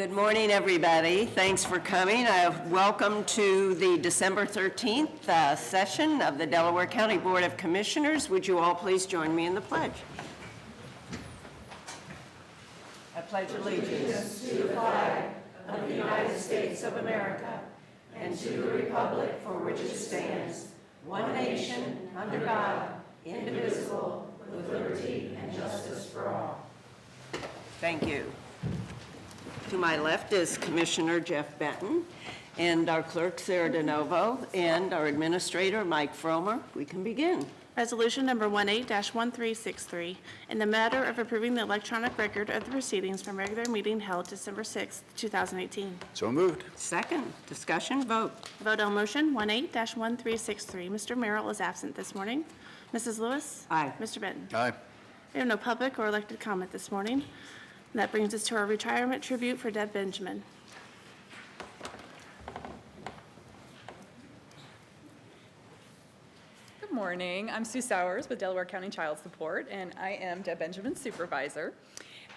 Good morning, everybody. Thanks for coming. Welcome to the December 13th session of the Delaware County Board of Commissioners. Would you all please join me in the pledge? I pledge allegiance to the flag of the United States of America and to the republic for which it stands, one nation, under God, indivisible, with liberty and justice for all. Thank you. To my left is Commissioner Jeff Benton, and our clerk, Sarah DeNovo, and our administrator, Mike Fromer. We can begin. Resolution number 18-1363, in the matter of approving the electronic record of the proceedings from regular meeting held December 6, 2018. So moved. Second, discussion, vote. Vote on motion 18-1363. Mr. Merrill is absent this morning. Mrs. Lewis? Aye. Mr. Benton? Aye. We have no public or elected comment this morning. And that brings us to our retirement tribute for Deb Benjamin. Good morning. I'm Sue Sowers with Delaware County Child Support, and I am Deb Benjamin's supervisor.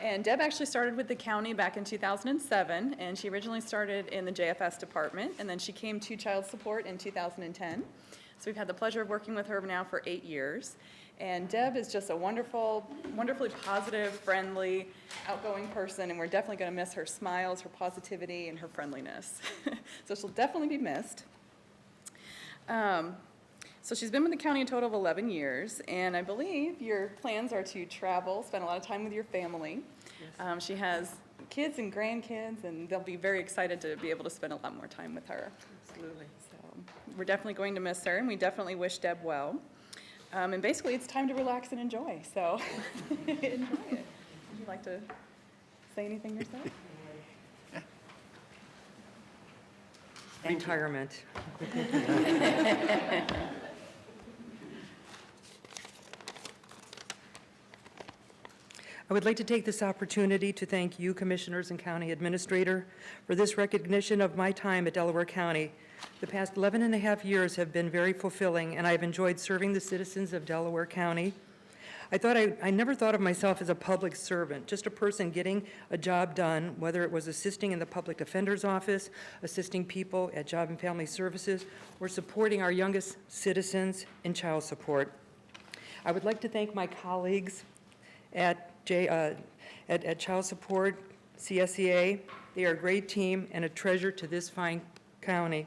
And Deb actually started with the county back in 2007, and she originally started in the JFS department, and then she came to Child Support in 2010. So we've had the pleasure of working with her now for 8 years. And Deb is just a wonderfully positive, friendly, outgoing person, and we're definitely going to miss her smiles, her positivity, and her friendliness. So she'll definitely be missed. So she's been with the county a total of 11 years, and I believe your plans are to travel, spend a lot of time with your family. Yes. She has kids and grandkids, and they'll be very excited to be able to spend a lot more time with her. Absolutely. So we're definitely going to miss her, and we definitely wish Deb well. And basically, it's time to relax and enjoy, so enjoy it. Would you like to say anything yourself? Retirement. I would like to take this opportunity to thank you, Commissioners and County Administrator, for this recognition of my time at Delaware County. The past 11 and a half years have been very fulfilling, and I've enjoyed serving the citizens of Delaware County. I never thought of myself as a public servant, just a person getting a job done, whether it was assisting in the public defender's office, assisting people at Job and Family Services, or supporting our youngest citizens in child support. I would like to thank my colleagues at Child Support, CSEA. They are a great team and a treasure to this fine county.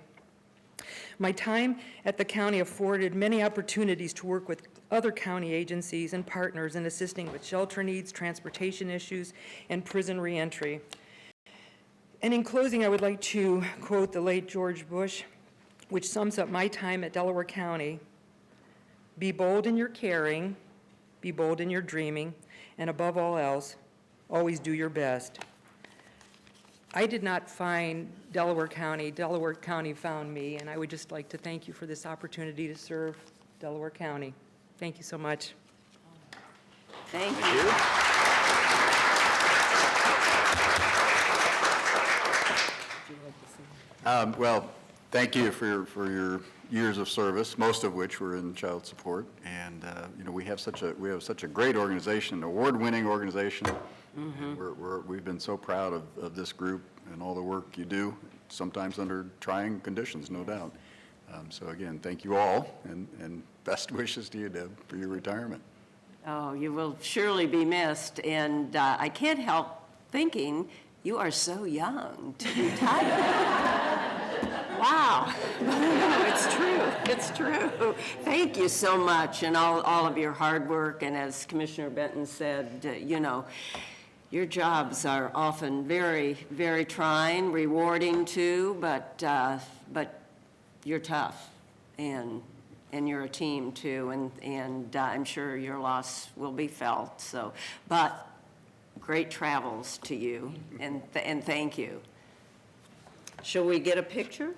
My time at the county afforded many opportunities to work with other county agencies and partners in assisting with shelter needs, transportation issues, and prison reentry. And in closing, I would like to quote the late George Bush, which sums up my time at Delaware County. Be bold in your caring, be bold in your dreaming, and above all else, always do your best. I did not find Delaware County found me, and I would just like to thank you for this opportunity to serve Delaware County. Thank you so much. Thank you. Well, thank you for your years of service, most of which were in child support. And we have such a great organization, award-winning organization. Mm-hmm. We've been so proud of this group and all the work you do, sometimes under trying conditions, no doubt. So again, thank you all, and best wishes to you, Deb, for your retirement. Oh, you will surely be missed, and I can't help thinking you are so young to retire. Wow. It's true. It's true. Thank you so much, and all of your hard work. And as Commissioner Benton said, your jobs are often very, very trying, rewarding too, but you're tough, and you're a team too, and I'm sure your loss will be felt. So, but great travels to you, and thank you. Shall we get a picture?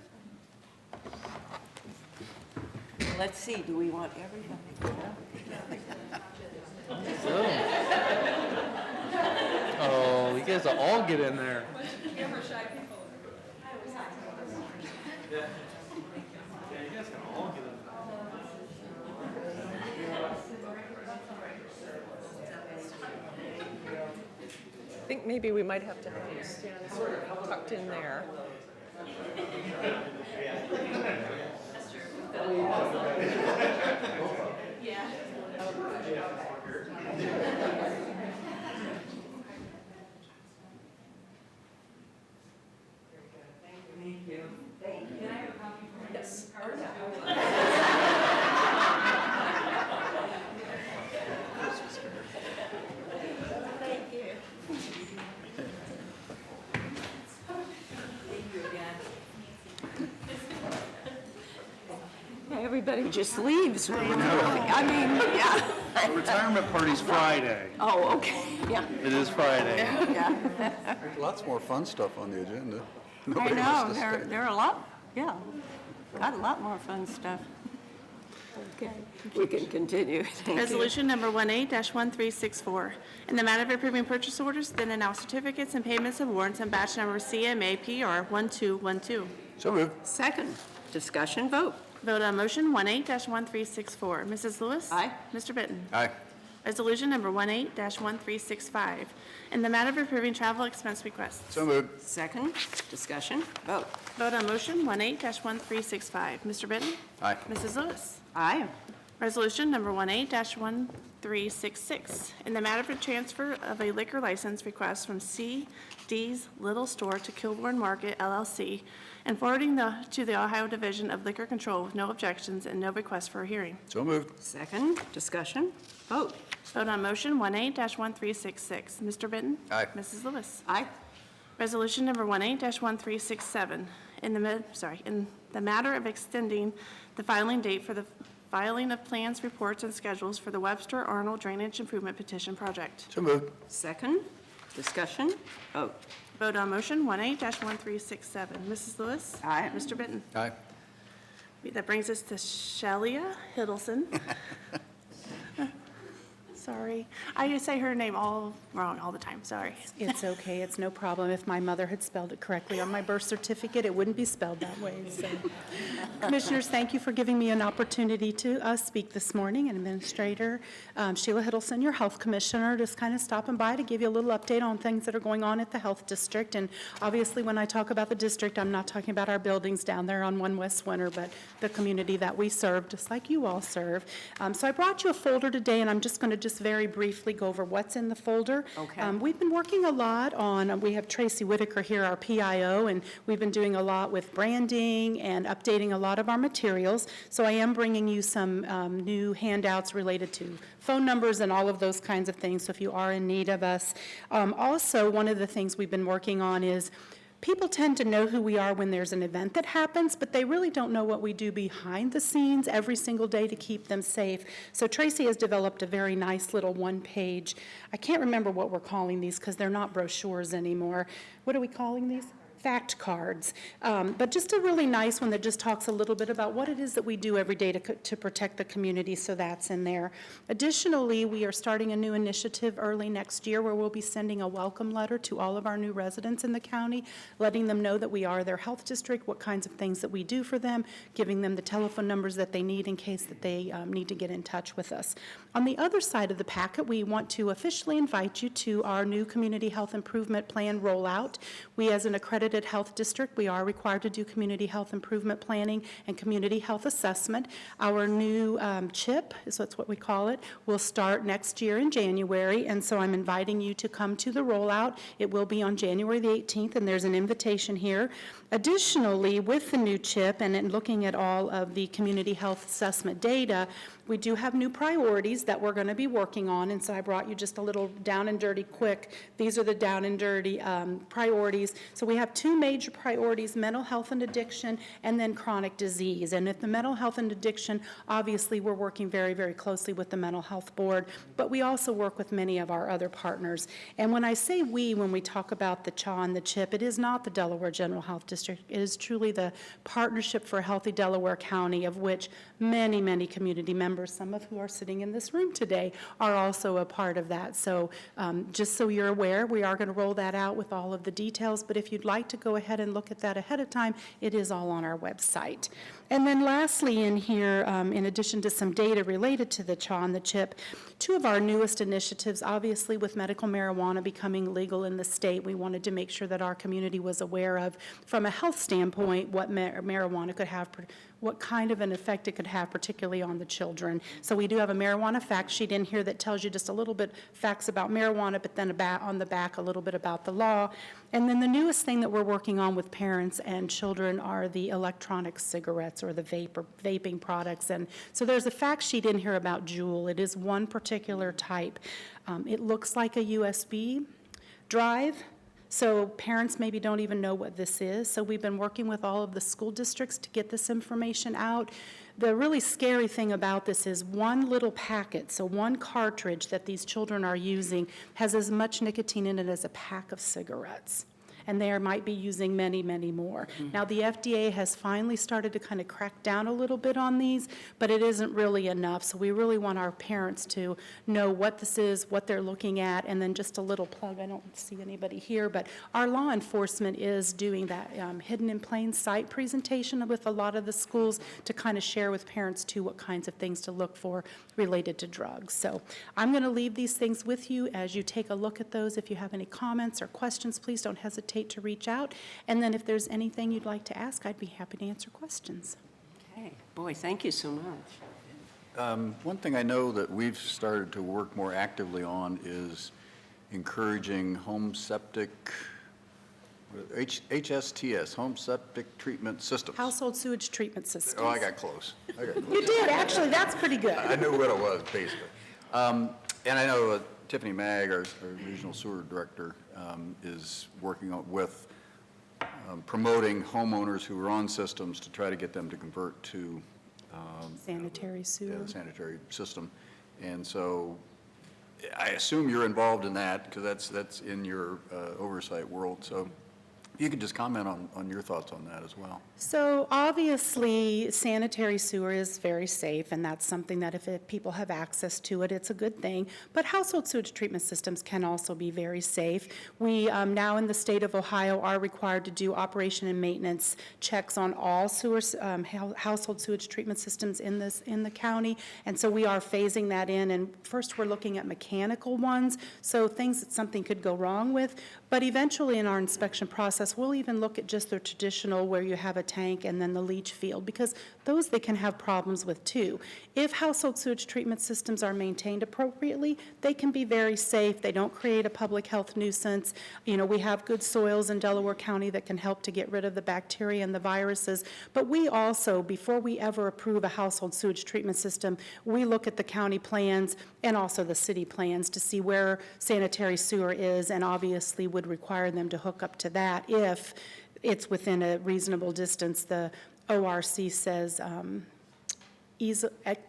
Let's see, do we want everybody? Oh, you guys will all get in there. think maybe we might have to have you stand sort of tucked in there. Everybody just leaves. I mean, yeah. Retirement party's Friday. Oh, okay, yeah, It is Friday. yeah. There's lots more fun stuff on the agenda. I Nobody know, wants to stay. there are a lot, yeah, got a lot more fun stuff. Okay, we can continue. Thank you. Resolution number 18-1364, in the matter of approving purchase orders, then and now certificates and payments of warrants on batch number CMAPR 1212. So moved. Second, discussion vote. Vote on motion 18-1364. Mrs. Lewis? Aye. Mr. Benton? Aye. Resolution number 18-1365, in the matter of approving travel expense requests. So moved. Second, discussion vote. Vote on motion 18-1365. Mr. Benton? Aye. Mrs. Lewis? Aye. Resolution number 18-1366, in the matter of transfer of a liquor license request from C.D.'s Little Store to Kilbourne Market LLC, and forwarding to the Ohio Division of Liquor Control with no objections and no request for a hearing. So moved. Second, discussion vote. Vote on motion 18-1366. Mr. Benton? Aye. Mrs. Lewis? Aye. Resolution number 18-1367, in the matter of extending the filing date for the filing of plans, reports, and schedules for the Webster Arnold Drainage Improvement Petition Project. So moved. Second, discussion vote. Vote on motion 18-1367. Mrs. Lewis? Aye. Mr. Benton? Aye. That brings us to Shelia Hiddleston. Sorry. I say her name all wrong all the time, sorry. It's okay, it's no problem. If my mother had spelled it correctly on my birth certificate, it wouldn't be spelled that way. So, Commissioners, thank you for giving me an opportunity to speak this morning. And Administrator Sheila Hiddleston, your Health Commissioner, just kind of stopping by to give you a little update on things that are going on at the Health District. And obviously, when I talk about the district, I'm not talking about our buildings down there on 1 West Winter, but the community that we serve, just like you all serve. So I brought you a folder today, and I'm just going to very briefly go over what's in the folder. Okay. We've been working a lot on, we have Tracy Whitaker here, our PIO, and we've been doing a lot with branding and updating a lot of our materials. So I am bringing you some new handouts related to phone numbers and all of those kinds of things, so if you are in need of us. Also, one of the things we've been working on is people tend to know who we are when there's an event that happens, but they really don't know what we do behind the scenes every single day to keep them safe. So Tracy has developed a very nice little one-page, I can't remember what we're calling these because they're not brochures anymore. What are we calling these? Fact cards, but just a really nice one that just talks a little bit about what it is that we do every day to protect the community, so that's in there. Additionally, we are starting a new initiative early next year where we'll be sending a welcome letter to all of our new residents in the county, letting them know that we are their health district, what kinds of things that we do for them, giving them the telephone numbers that they need in case that they need to get in touch with us. On the other side of the packet, we want to officially invite you to our new Community Health Improvement Plan rollout. We, as an accredited health district, we are required to do community health improvement planning and community health assessment. Our new CHIP, so that's what we call it, will start next year in January, and so I'm inviting you to come to the rollout. It will be on January the 18th, and there's an invitation here. Additionally, with the new CHIP and in looking at all of the community health assessment data, we do have new priorities that we're going to be working on, and so I brought you just a little down and dirty quick. These are the down and dirty priorities. So we have two major priorities, mental health and addiction, and then chronic disease. And at the mental health and addiction, obviously we're working very, very closely with the Mental Health Board, but we also work with many of our other partners. And when I say we, when we talk about the CHA and the CHIP, it is not the Delaware General Health District. It is truly the Partnership for a Healthy Delaware County, of which many, many community members, some of who are sitting in this room today, are also a part of that. So just so you're aware, we are going to roll that out with all of the details, but if you'd like to go ahead and look at that ahead of time, it is all on our website. And then lastly in here, in addition to some data related to the CHA and the CHIP, two of our newest initiatives, obviously with medical marijuana becoming legal in the state, we wanted to make sure that our community was aware of, from a health standpoint, what marijuana could have, what kind of an effect it could have, particularly on the children. So we do have a marijuana fact sheet in here that tells you just a little bit facts about marijuana, but then on the back a little bit about the law. And then the newest thing that we're working on with parents and children are the electronic cigarettes or the vaping products. And so there's a fact sheet in here about Juul. It is one particular type. It looks like a USB drive. So parents maybe don't even know what this is. So we've been working with all of the school districts to get this information out. The really scary thing about this is one little packet, so one cartridge that these children are using has as much nicotine in it as a pack of cigarettes. And they might be using many, many more. Now, the FDA has finally started to kind of crack down a little bit on these, but it isn't really enough. So we really want our parents to know what this is, what they're looking at, and then just a little plug. I don't see anybody here, but our law enforcement is doing that hidden in plain sight presentation with a lot of the schools to kind of share with parents, too, what kinds of things to look for related to drugs. So I'm going to leave these things with you as you take a look at those. If you have any comments or questions, please don't hesitate to reach out. And then if there's anything you'd like to ask, I'd be happy to answer questions. Okay, boy, thank you so much. One thing I know that we've started to work more actively on is encouraging home septic, HSTS, home septic treatment systems. Household sewage treatment systems. Oh, I got close. You did, actually, that's pretty good. I knew what it was, basically. And I know Tiffany Mag, our regional sewer director, is working with promoting homeowners who are on systems to try to get them to convert to Sanitary sewer. the sanitary system. And so I assume you're involved in that because that's in your oversight world. So if you could just comment on your thoughts on that as well. So obviously, sanitary sewer is very safe, and that's something that if people have access to it, it's a good thing. But household sewage treatment systems can also be very safe. We now in the state of Ohio are required to do operation and maintenance checks on all household sewage treatment systems in the county, and so we are phasing that in. And first, we're looking at mechanical ones, so things that something could go wrong with. But eventually, in our inspection process, we'll even look at just the traditional where you have a tank and then the leach field, because those they can have problems with too. If household sewage treatment systems are maintained appropriately, they can be very safe. They don't create a public health nuisance. You know, we have good soils in Delaware County that can help to get rid of the bacteria and the viruses. But we also, before we ever approve a household sewage treatment system, we look at the county plans and also the city plans to see where sanitary sewer is, and obviously would require them to hook up to that if it's within a reasonable distance. The ORC says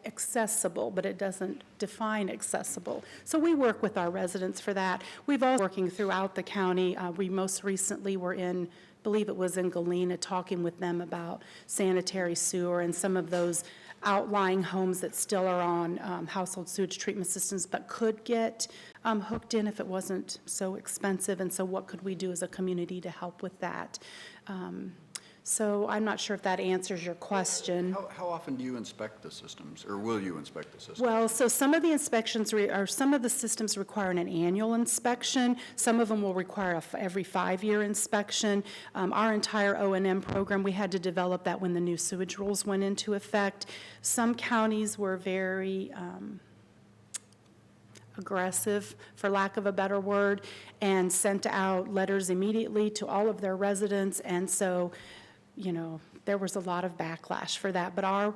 accessible, but it doesn't define accessible. So we work with our residents for that. We've also working throughout the county. We most recently were in, I believe it was in Galena, talking with them about sanitary sewer and some of those outlying homes that still are on household sewage treatment systems but could get hooked in if it wasn't so expensive. And so what could we do as a community to help with that? So I'm not sure if that answers your question. How often do you inspect the systems, or will you inspect the systems? Well, so some of the inspections, or some of the systems require an annual inspection. Some of them will require every 5-year inspection. Our entire O&M program, we had to develop that when the new sewage rules went into effect. Some counties were very aggressive, for lack of a better word, and sent out letters immediately to all of their residents. And so, you know, there was a lot of backlash for that. But our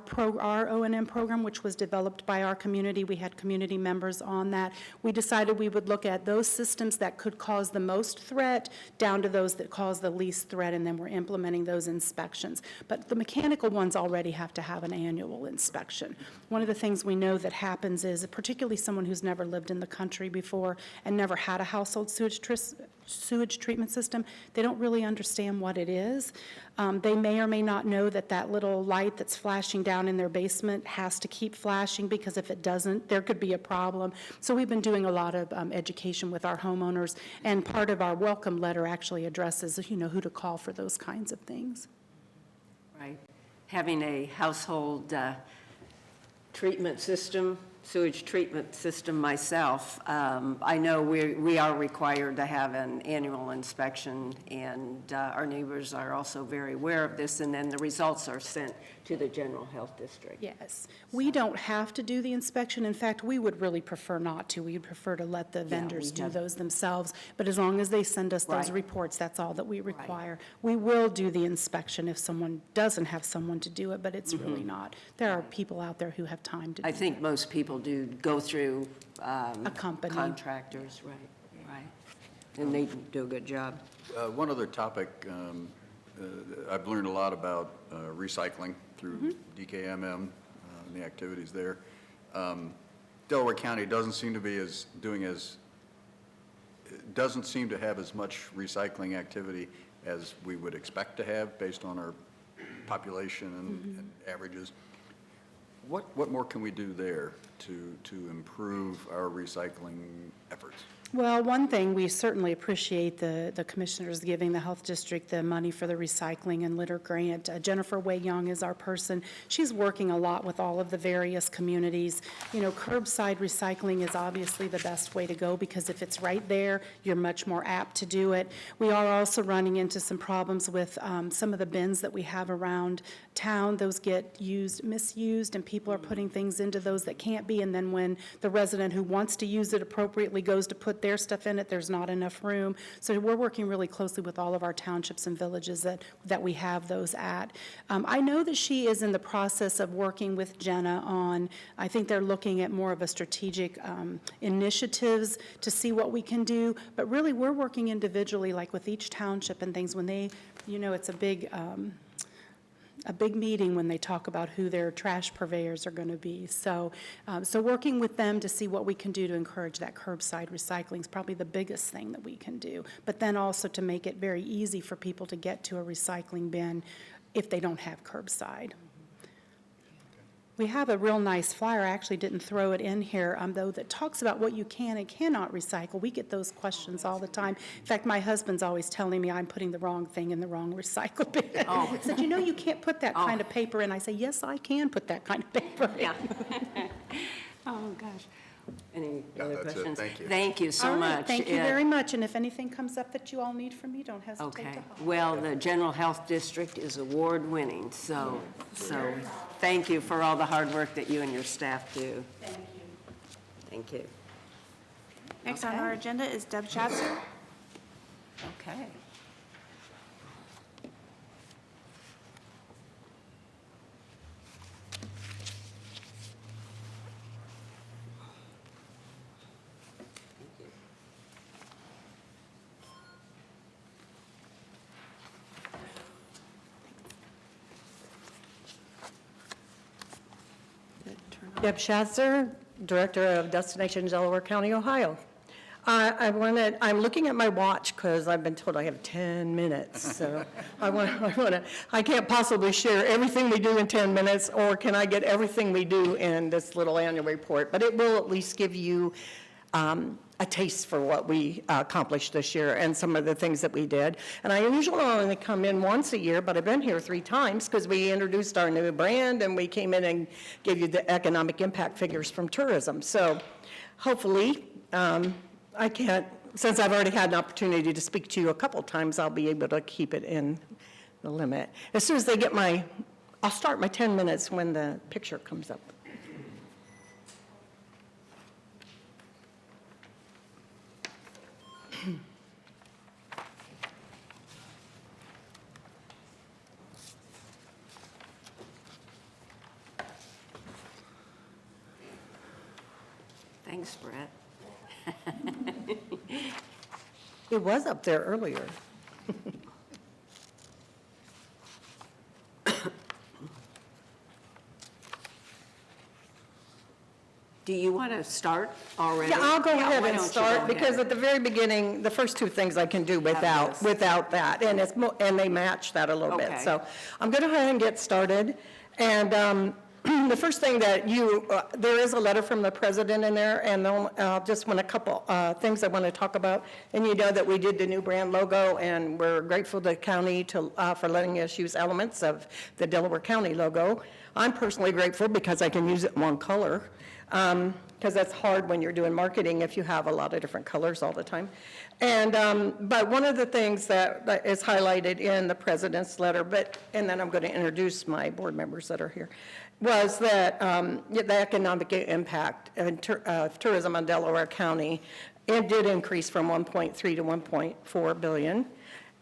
O&M program, which was developed by our community, we had community members on that. We decided we would look at those systems that could cause the most threat down to those that cause the least threat, and then we're implementing those inspections. But the mechanical ones already have to have an annual inspection. One of the things we know that happens is, particularly someone who's never lived in the country before and never had a household sewage treatment system, they don't really understand what it is. They may or may not know that that little light that's flashing down in their basement has to keep flashing, because if it doesn't, there could be a problem. So we've been doing a lot of education with our homeowners, and part of our welcome letter actually addresses, you know, who to call for those kinds of things. Right. having a household treatment system, sewage treatment system myself, I know we are required to have an annual inspection, and our neighbors are also very aware of this, and then the results are sent to the general health district. Yes. We don't have to do the inspection. In fact, we would really prefer not to. We'd prefer to let the vendors do those themselves. But as long as they send us those Right. reports, that's all that we require. We will do the inspection if someone doesn't have someone to do it, but it's really not. There are people out there who have time to do I it. think most people do go through A company. contractors, right. And they do a good job. One other topic, I've learned a lot about recycling through DKMM and the activities there. Delaware County doesn't seem to be doesn't seem to have as much recycling activity as we would expect to have based on our population and averages. What more can we do there to improve our recycling efforts? Well, one thing, we certainly appreciate the commissioners giving the health district the money for the recycling and litter grant. Jennifer Way Young is our person. She's working a lot with all of the various communities. You know, curbside recycling is obviously the best way to go, because if it's right there, you're much more apt to do it. We are also running into some problems with some of the bins that we have around town. Those get misused, and people are putting things into those that can't be, and then when the resident who wants to use it appropriately goes to put their stuff in it, there's not enough room. So we're working really closely with all of our townships and villages that we have those at. I know that she is in the process of working with Jenna on, I think they're looking at more of a strategic initiatives to see what we can do, but really we're working individually, like with each township and things, when they, you know, it's a big meeting when they talk about who their trash purveyors are going to be. So working with them to see what we can do to encourage that curbside recycling is probably the biggest thing that we can do. But then also to make it very easy for people to get to a recycling bin if they don't have curbside. We have a real nice flyer, I actually didn't throw it in here, though, that talks about what you can and cannot recycle. We get those questions all the time. In fact, my husband's always telling me I'm putting the wrong thing in the wrong recycle bin. He said, you know, you can't put that kind of paper in. I say, yes, I can put that kind of paper in. Yeah. Oh, gosh. Any other that's it. questions? Thank you. Thank you so All right, much. thank you Yeah. very much, and if anything comes up that you all need from me, don't hesitate to Okay, call. well, the General Health District is award-winning, so thank you for all the hard work that you and your staff do. Thank you. Thank you. Next on our agenda is Deb Schatzer. Okay. Deb Schatzer, Director of Destination Delaware County, Ohio. I'm looking at my watch because I've been told I have 10 minutes. So I can't possibly share everything we do in 10 minutes, or can I get everything we do in this little annual report? But it will at least give you a taste for what we accomplished this year and some of the things that we did. And I usually only come in once a year, but I've been here 3 times because we introduced our new brand and we came in and gave you the economic impact figures from tourism. So hopefully, since I've already had an opportunity to speak to you a couple times, I'll be able to keep it in the limit. As soon as they get I'll start my 10 minutes when the picture comes up. Thanks, Brett. It was up there earlier. Do you want to start already? Yeah, I'll go ahead why and don't you start, go because ahead? at the very beginning, the first 2 things I can do this. without that, and and they match that a little bit. Okay. So I'm going to go ahead and get started. And the first thing that there is a letter from the president in there, and just want a couple things I want to talk about. And you know that we did the new brand logo, and we're grateful to the county for letting us use elements of the Delaware County logo. I'm personally grateful because I can use it in one color, because that's hard when you're doing marketing if you have a lot of different colors all the time. And, but one of the things that is highlighted in the president's letter, and then I'm going to introduce my board members that are here, was that the economic impact of tourism on Delaware County, it did increase from 1.3 to 1.4 billion.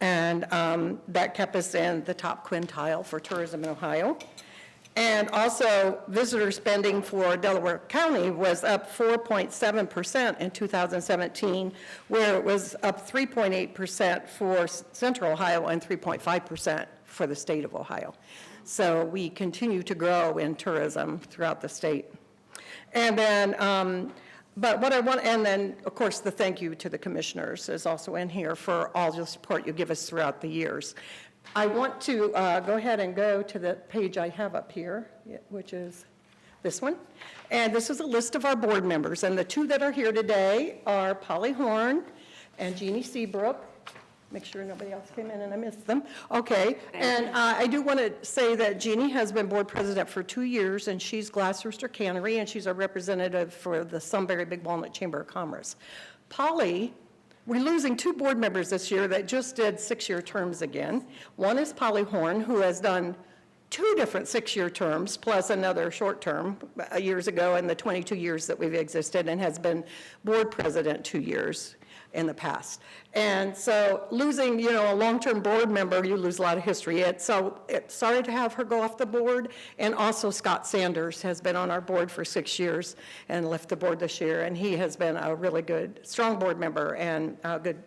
And that kept us in the top quintile for tourism in Ohio. And also, visitor spending for Delaware County was up 4.7% in 2017, where it was up 3.8% for Central Ohio and 3.5% for the state of Ohio. So we continue to grow in tourism throughout the state. And then, and then, of course, the thank you to the commissioners is also in here for all the support you give us throughout the years. I want to go ahead and go to the page I have up here, which is this one. And this is a list of our board members. And the two that are here today are Polly Horn and Jeannie Seabrook. Make sure nobody else came in and I missed them. Okay. And I do want to say that Jeannie has been board president for 2 years, and she's Glass Rooster Cannery, and she's a representative for the Sunbury Big Walnut Chamber of Commerce. Polly, we're losing 2 board members this year that just did 6-year terms again. One is Polly Horn, who has done 2 different 6-year terms, plus another short term years ago in the 22 years that we've existed, and has been board president 2 years in the past. And so losing, a long-term board member, you lose a lot of history. It's sorry to have her go off the board. And also Scott Sanders has been on our board for 6 years and left the board this year. And he has been a really good, strong board member and a good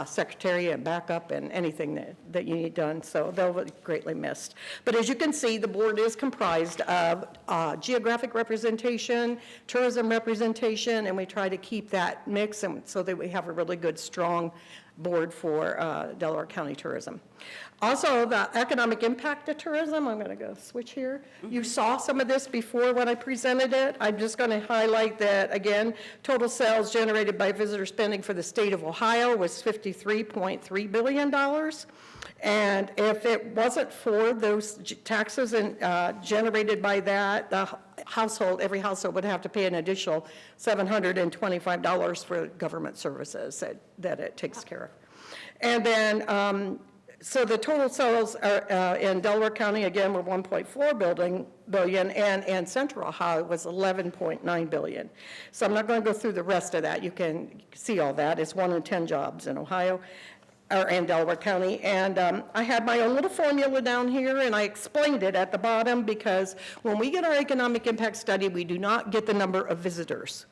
secretary and backup and anything that you need done. So they'll be greatly missed. But as you can see, the board is comprised of geographic representation, tourism representation, and we try to keep that mix so that we have a really good, strong board for Delaware County tourism. Also, the economic impact of tourism, I'm going to go switch here. You saw some of this before when I presented it. I'm just going to highlight that, again, total sales generated by visitor spending for the state of Ohio was $53.3 billion. And if it wasn't for those taxes generated by that, every household would have to pay an additional $725 for government services that it takes care of. And then, so the total sales are, in Delaware County, again, were $1.4 billion, and Central Ohio was $11.9 billion. So I'm not going to go through the rest of that. You can see all that. It's 1 in 10 jobs in Ohio, or in Delaware County. And I had my own little formula down here, and I explained it at the bottom, because when we get our economic impact study, we do not get the number of visitors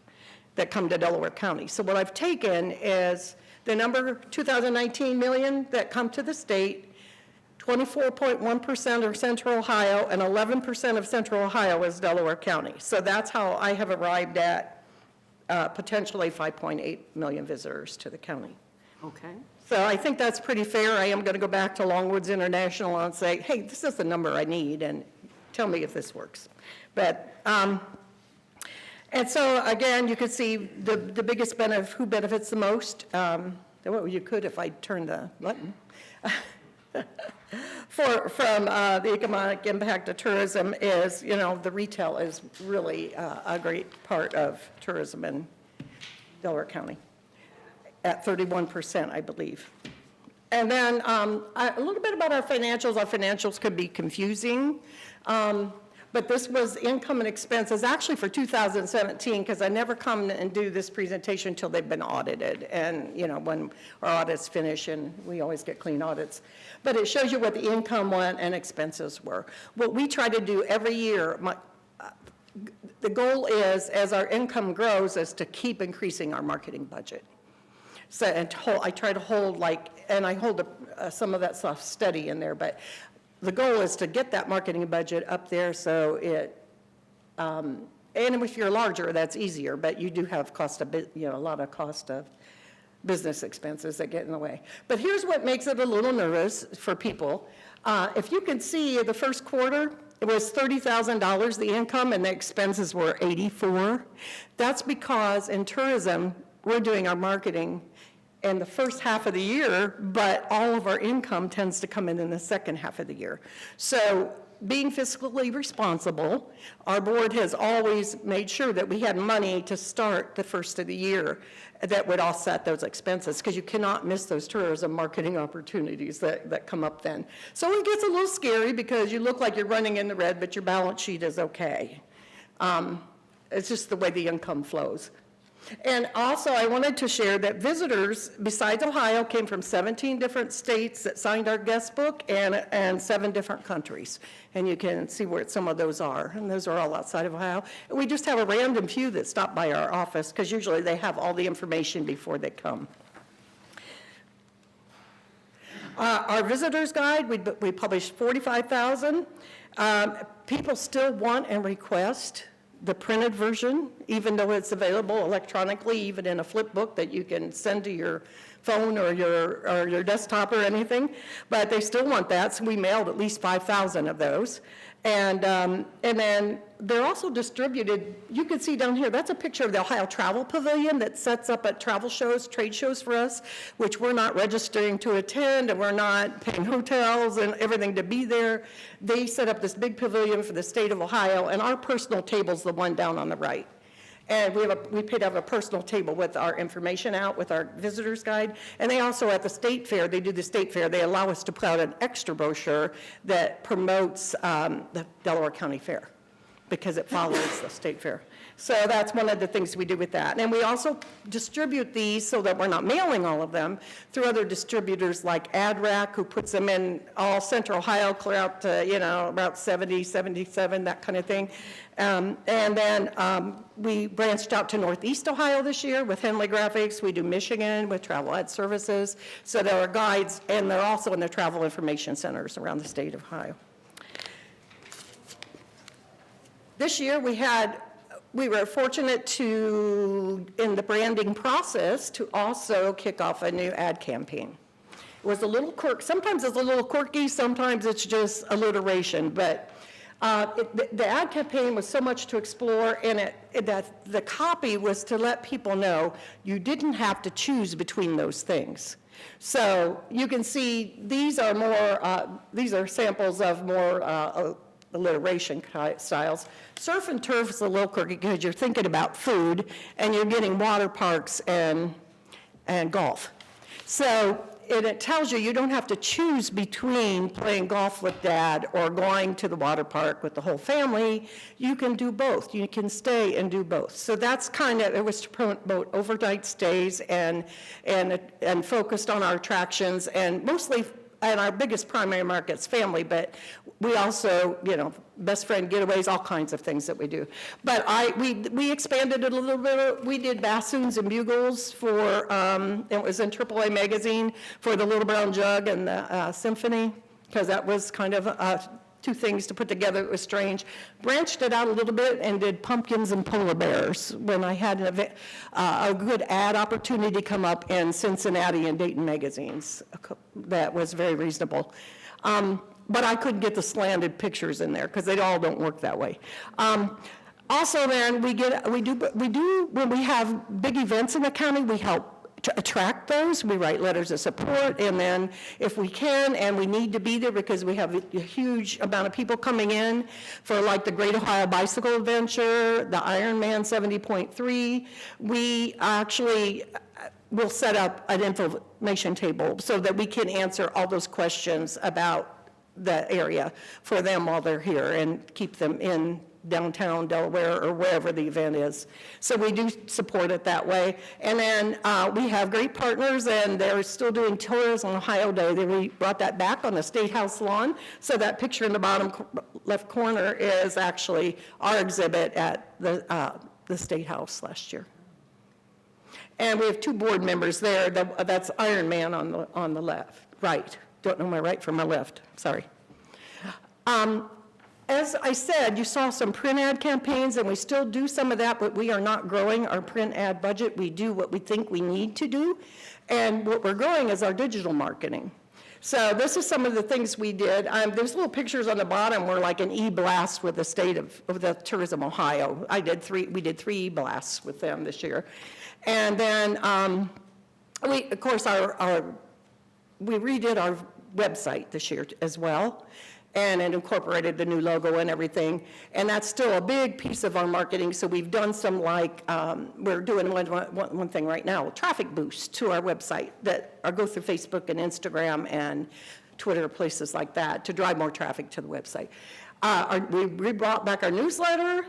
that come to Delaware County. So what I've taken is the number 2019 million that come to the state, 24.1% are Central Ohio, and 11% of Central Ohio is Delaware County. So that's how I have arrived at potentially 5.8 million visitors to the county. Okay. So I think that's pretty fair. I am going to go back to Longwoods International and say, hey, this is the number I need, and tell me if this works. But, and so again, you can see the biggest benefit, who benefits the most. Well, you could if I turned the button. From the economic impact of tourism is, the retail is really a great part of tourism in Delaware County, at 31%, I believe. And then a little bit about our financials. Our financials could be confusing, but this was income and expenses actually for 2017, because I never come and do this presentation until they've been audited, and when our audits finish, and we always get clean audits. But it shows you what the income went and expenses were. What we try to do every year, the goal is, as our income grows, is to keep increasing our marketing budget. So, I try to hold and I hold some of that stuff steady in there, but the goal is to get that marketing budget up there so it, and if you're larger, that's easier, but you do have a lot of cost of business expenses that get in the way. But here's what makes it a little nervous for people. If you can see the first quarter, It was $30,000, the income, and the expenses were 84. That's because in tourism, we're doing our marketing in the first half of the year, but all of our income tends to come in the second half of the year. So being fiscally responsible, our board has always made sure that we had money to start the first of the year that would offset those expenses, because you cannot miss those tourism marketing opportunities that come up then. So it gets a little scary because you look like you're running in the red, but your balance sheet is okay. It's just the way the income flows. And also, I wanted to share that visitors, besides Ohio, came from 17 different states that signed our guest book and 7 different countries. And you can see where some of those are, and those are all outside of Ohio. And we just have a random few that stop by our office, because usually they have all the information before they come. Our visitor's guide, we published 45,000. People still want and request the printed version, even though it's available electronically, even in a flip book that you can send to your phone or your desktop or anything, but they still want that, so we mailed at least 5,000 of those. And then they're also distributed, you can see down here, that's a picture of the Ohio Travel Pavilion that sets up at travel shows, trade shows for us, which we're not registering to attend, and we're not paying hotels and everything to be there. They set up this big pavilion for the state of Ohio, and our personal table's the one down on the right. And we paid to have a personal table with our information out, with our visitor's guide. And they also, at the state fair, they do the state fair, they allow us to put out an extra brochure that promotes the Delaware County Fair, because it follows the state fair. So that's one of the things we do with that. And we also distribute these so that we're not mailing all of them through other distributors like AdRack, who puts them in all central Ohio, clear out to, about 70, 77, that kind of thing. And then we branched out to Northeast Ohio this year with Henley Graphics. We do Michigan with Travel Ed Services. So there are guides, and they're also in the travel information centers around the state of Ohio. This year we were fortunate to, in the branding process, to also kick off a new ad campaign. It was a little sometimes it's a little quirky, sometimes it's just alliteration, but the ad campaign was so much to explore, and that the copy was to let people know you didn't have to choose between those things. So you can see these are samples of more alliteration styles. Surf and turf is a little quirky because you're thinking about food and you're getting water parks and golf. So it tells you don't have to choose between playing golf with dad or going to the water park with the whole family. You can do both. You can stay and do both. So that's it was to promote overnight stays and focused on our attractions, and mostly, and our biggest primary market's family, but we also, best friend getaways, all kinds of things that we do. But we expanded it a little bit. We did bassoons and bugles for, it was in AAA magazine, for the Little Brown Jug and the symphony, because that was kind of two things to put together. It was strange. Branched it out a little bit and did pumpkins and polar bears when I had a good ad opportunity come up in Cincinnati and Dayton magazines. That was very reasonable. But I couldn't get the slanted pictures in there because they all don't work that way. Also, then we do when we have big events in the county, we help to attract those. We write letters of support, and then if we can and we need to be there because we have a huge amount of people coming in for like the Great Ohio Bicycle Adventure, the Ironman 70.3, we actually will set up an information table so that we can answer all those questions about the area for them while they're here and keep them in downtown Delaware or wherever the event is. So we do support it that way. And then we have great partners, and they're still doing tours on Ohio Day. We brought that back on the State House lawn. So that picture in the bottom left corner is actually our exhibit at the State House last year. And we have 2 board members there. That's Iron Man on the left, right. Don't know my right from my left, sorry. As I said, you saw some print ad campaigns, and we still do some of that, but we are not growing our print ad budget. We do what we think we need to do, and what we're growing is our digital marketing. So this is some of the things we did. There's little pictures on the bottom were like an e-blast with the state of the Tourism Ohio. We did 3 e-blasts with them this year. And then we, of course, we redid our website this year as well, and it incorporated the new logo and everything. And that's still a big piece of our marketing. So we've done some we're doing one thing right now, traffic boost to our website that go through Facebook and Instagram and Twitter, places like that, to drive more traffic to the website. We brought back our newsletter.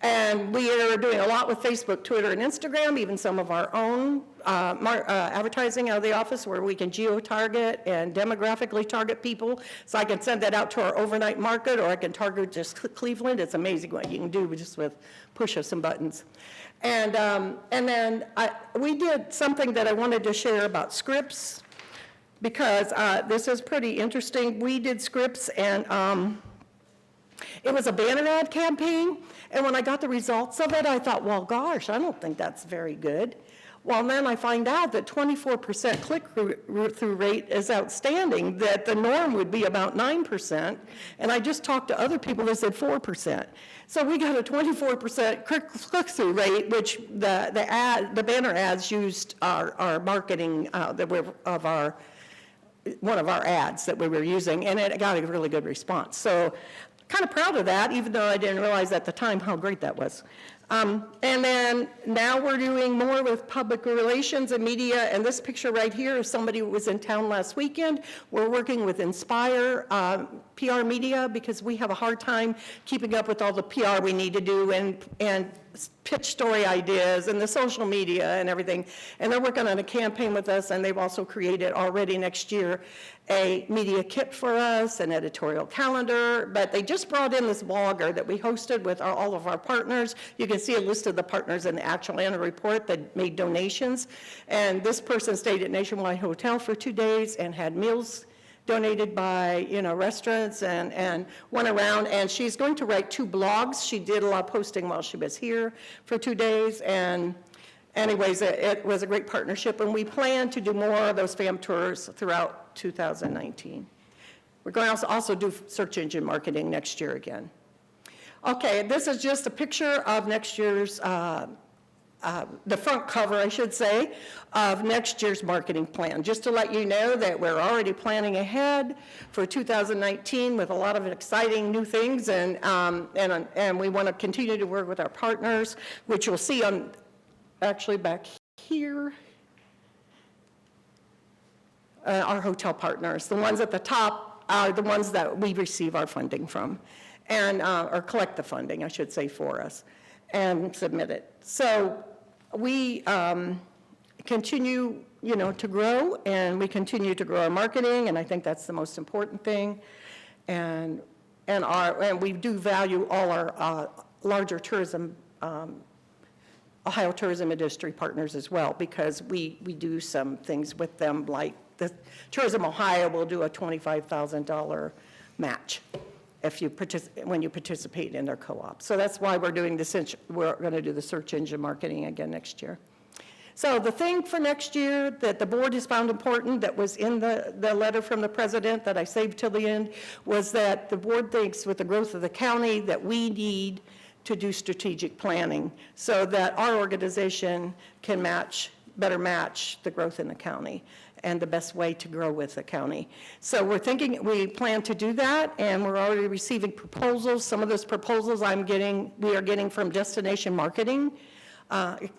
And we are doing a lot with Facebook, Twitter, and Instagram, even some of our own advertising out of the office where we can geo-target and demographically target people. So I can send that out to our overnight market, or I can target just Cleveland. It's amazing what you can do just with push of some buttons. And then we did something that I wanted to share about scripts, because this is pretty interesting. We did scripts, and it was a banner ad campaign, and when I got the results of it, I thought, well, gosh, I don't think that's very good. Well, then I find out that 24% click-through rate is outstanding, that the norm would be about 9%, and I just talked to other people that said 4%. So we got a 24% click-through rate, which the banner ads used our marketing one of our ads that we were using, and it got a really good response. So kind of proud of that, even though I didn't realize at the time how great that was. And then now we're doing more with public relations and media, and this picture right here is somebody who was in town last weekend. We're working with Inspire PR Media, because we have a hard time keeping up with all the PR we need to do and pitch story ideas and the social media and everything. And they're working on a campaign with us, and they've also created already next year a media kit for us, an editorial calendar, but they just brought in this blogger that we hosted with all of our partners. You can see a list of the partners in the actual annual report that made donations. And this person stayed at Nationwide Hotel for 2 days and had meals donated by, restaurants, and went around, and she's going to write 2 blogs. She did a lot of posting while she was here for 2 days, and anyways, it was a great partnership, and we plan to do more of those FAM tours throughout 2019. We're going to also do search engine marketing next year again. Okay, this is just a picture of next year's, the front cover, I should say, of next year's marketing plan, just to let you know that we're already planning ahead for 2019 with a lot of exciting new things, and we want to continue to work with our partners, which you'll see on, actually back here, our hotel partners. The ones at the top are the ones that we receive our funding from, and or collect the funding, I should say, for us, and submit it. So we continue, to grow, and we continue to grow our marketing, and I think that's the most important thing. And we do value all our larger tourism, Ohio Tourism Industry partners as well, because we do some things with them, like the Tourism Ohio will do a $25,000 match when you participate in their co-op. So that's why we're doing we're going to do the search engine marketing again next year. So the thing for next year that the board has found important, that was in the letter from the president that I saved till the end, was that the board thinks with the growth of the county that we need to do strategic planning so that our organization can better match the growth in the county and the best way to grow with the county. So we plan to do that, and we're already receiving proposals. Some of those proposals we are getting from Destination Marketing,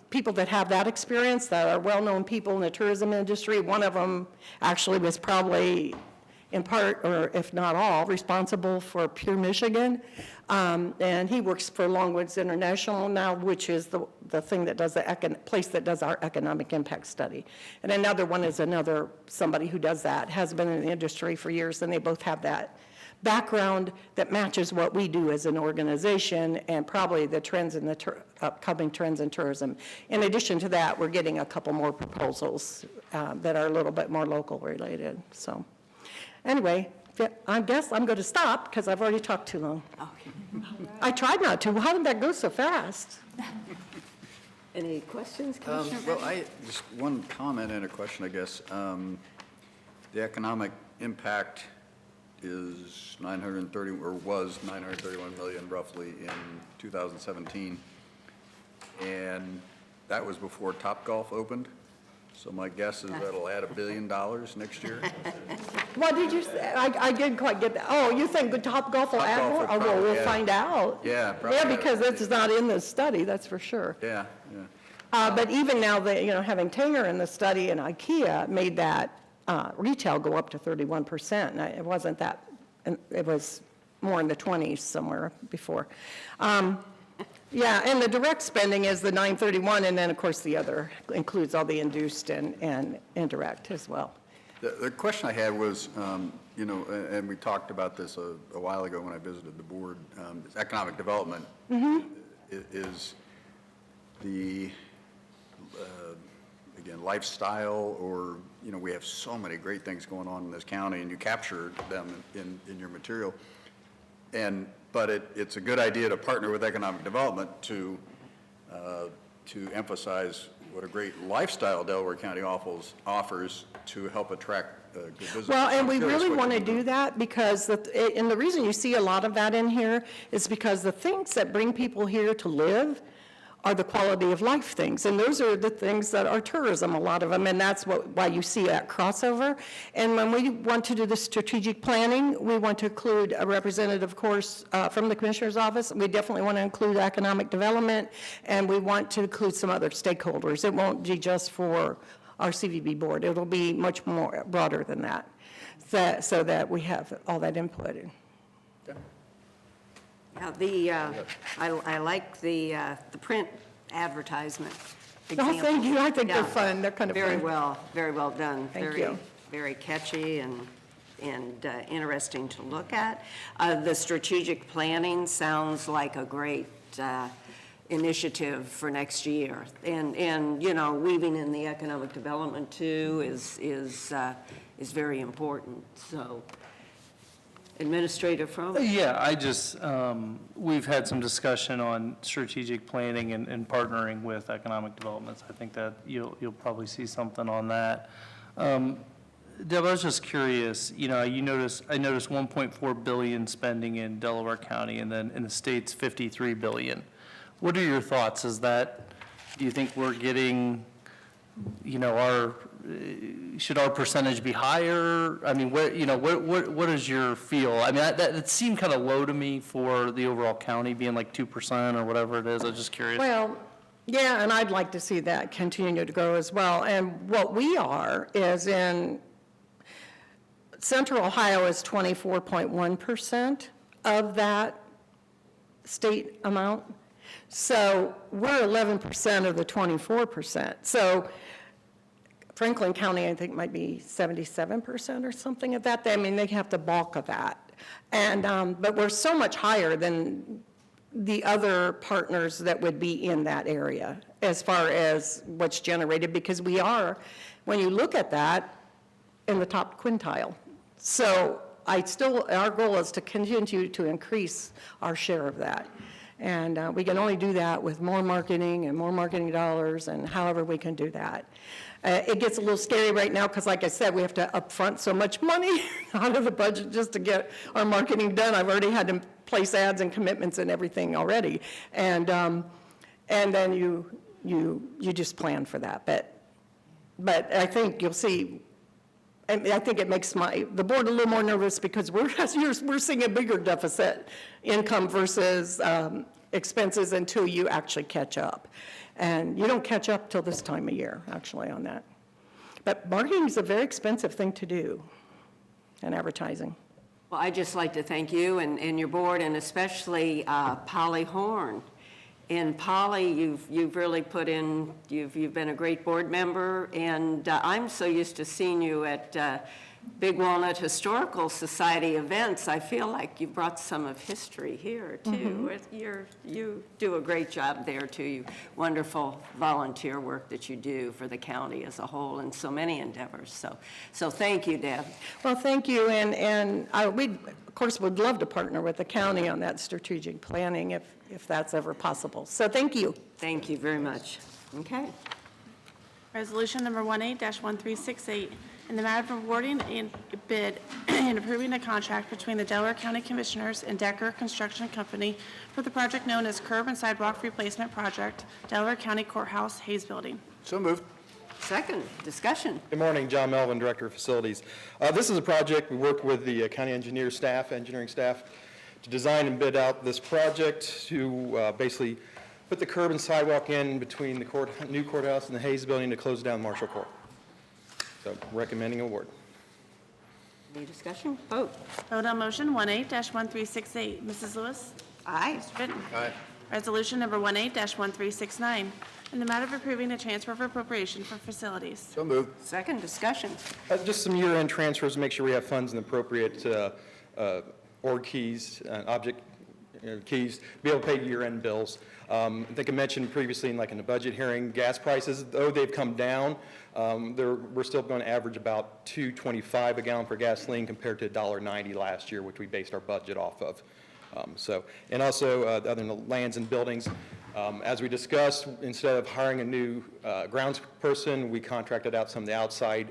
people that have that experience, that are well-known people in the tourism industry. One of them actually was probably in part, or if not all, responsible for Pure Michigan. And he works for Longwoods International now, which is the thing that does place that does our economic impact study. And another one is somebody who does that, has been in the industry for years, and they both have that background that matches what we do as an organization, and probably the trends in the upcoming trends in tourism. In addition to that, we're getting a couple more proposals that are a little bit more local related. So anyway, I guess I'm going to stop because I've already talked too long. Okay. I tried not to. How did that go so fast? Any questions, Commissioner? Well, just one comment and a question, I guess. The economic impact is 930, or was 931 million roughly in 2017. And that was before Topgolf opened. So my guess is that'll add $1 billion next year. What did you say? I didn't quite get that. Oh, you think the Topgolf will add Topgolf more? will Oh, well, probably we'll add- find out. Yeah, probably Yeah, add- because that's not in the study, that's for sure. Yeah, yeah. But even now, having Tanger in the study and IKEA made that retail go up to 31%. And it wasn't that, it was more in the 20s somewhere before. Yeah, and the direct spending is the 931, and then, of course, the other includes all the induced and indirect as well. The question I had was, and we talked about this a while ago when I visited the board, is economic development is the, again, lifestyle, or, we have so many great things going on in this county, and you capture them in your material. But it's a good idea to partner with economic development to emphasize what a great lifestyle Delaware County offers to help attract good business. Well, and we I'm curious really what want to you do that because, and the reason you see a lot of that in here is because the things that bring people here to live are the quality of life things. And those are the things that are tourism, a lot of them, and that's why you see that crossover. And when we want to do the strategic planning, we want to include a representative, of course, from the Commissioner's Office. We definitely want to include economic development, and we want to include some other stakeholders. It won't be just for our CVB board. It'll be much more broader than that, so that we have all that input. Yeah, I like the print advertisement Oh, example. thank you. I think they're Yeah. fun. They're kind of fun. Very well done. Thank you. Very catchy and interesting to look at. The strategic planning sounds like a great initiative for next year. And weaving in the economic development too is very important. So, Administrator Fromm? Yeah, I just, we've had some discussion on strategic planning and partnering with economic developments. I think that you'll probably see something on that. Deb, I was just curious, I noticed 1.4 billion spending in Delaware County, and then in the state's 53 billion. What are your thoughts? Do you think we're getting, should our percentage be higher? I mean, what is your feel? I mean, that seemed kind of low to me for the overall county being like 2% or whatever it is. I was just curious. Well, yeah, and I'd like to see that continue to grow as well. And what we are is in Central Ohio is 24.1% of that state amount. So we're 11% of the 24%. So Franklin County, I think, might be 77% or something of that. I mean, they have the bulk of that. And, but we're so much higher than the other partners that would be in that area as far as what's generated, because we are, when you look at that, in the top quintile. So our goal is to continue to increase our share of that. And we can only do that with more marketing and more marketing dollars and however we can do that. It gets a little scary right now because, like I said, we have to upfront so much money out of the budget just to get our marketing done. I've already had to place ads and commitments and everything already. And then you just plan for that. But I think you'll see, and I think it makes the board a little more nervous because we're seeing a bigger deficit income versus expenses until you actually catch up. And you don't catch up till this time of year, actually, on that. But marketing is a very expensive thing to do, and advertising. Well, I'd just like to thank you and your board, and especially Polly Horn. And Polly, you've really put in, you've been a great board member, and I'm so used to seeing you at Big Walnut Historical Society events. I feel like you brought some of history here, too. You do a great job there, too. You wonderful volunteer work that you do for the county as a whole and so many endeavors. So thank you, Deb. Well, thank you, and we, of course, would love to partner with the county on that strategic planning if that's ever possible. So thank you. Thank you very much. Okay. Resolution number 18-1368, in the matter of awarding a bid and approving a contract between the Delaware County Commissioners and Decker Construction Company for the project known as Curb and Sidewalk Replacement Project, Delaware County Courthouse, Hayes Building. So moved. Second, discussion. Good morning, John Melvin, Director of Facilities. This is a project, we worked with the county engineer staff, engineering staff, to design and bid out this project to basically put the curb and sidewalk in between the new courthouse and the Hayes Building to close down Marshall Court. So recommending award. Any discussion? Vote. Vote on motion 18-1368. Mrs. Lewis? Aye. Mr. Benton? Aye. Resolution number 18-1369, in the matter of approving a transfer of appropriation for facilities. So moved. Second, discussion. Just some year-end transfers to make sure we have funds in the appropriate org keys, object keys, to be able to pay year-end bills. I think I mentioned previously in the budget hearing, gas prices, though they've come down, we're still going to average about $2.25 a gallon for gasoline compared to $1.90 last year, which we based our budget off of. And also, other than the lands and buildings, as we discussed, instead of hiring a new grounds person, we contracted out some of the outside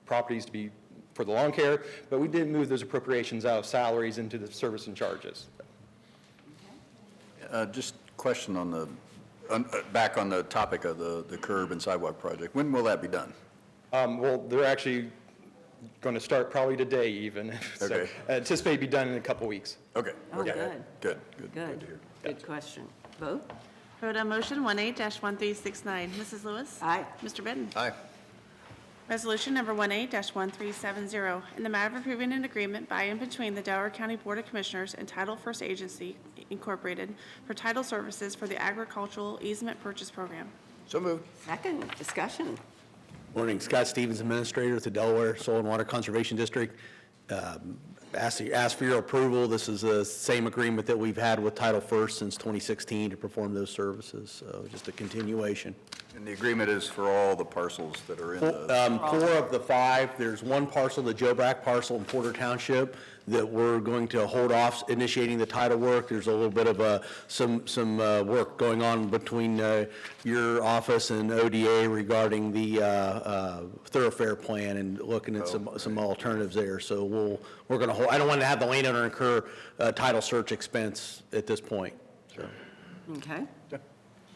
properties to be for the lawn care, but we did move those appropriations out of salaries into the service and charges. Just question on the, back on the topic of the curb and sidewalk project. When will that be done? Well, they're actually going to start probably today even. So Okay. anticipate be done in a couple weeks. Okay. Oh, Okay. good. Good, good. Good. to hear. Good question. Vote. Vote on motion 18-1369. Mrs. Lewis? Aye. Mr. Benton? Aye. Resolution number 18-1370, in the matter of approving an agreement by and between the Delaware County Board of Commissioners and Title First Agency Incorporated for title services for the agricultural easement purchase program. So moved. Second, discussion. Morning, Scott Stevens, Administrator with the Delaware Soil and Water Conservation District. Ask for your approval. This is the same agreement that we've had with Title First since 2016 to perform those services, so just a continuation. And the agreement is for all the parcels that are in the, 4 of the 5, there's one parcel, the Joe Brack parcel in Porter Township, that we're going to hold off initiating the title work. There's a little bit of some work going on between your office and ODA regarding the thoroughfare plan and looking at some alternatives there. So we're going to hold, I don't want to have the landowner incur title search expense at this point, so. Okay.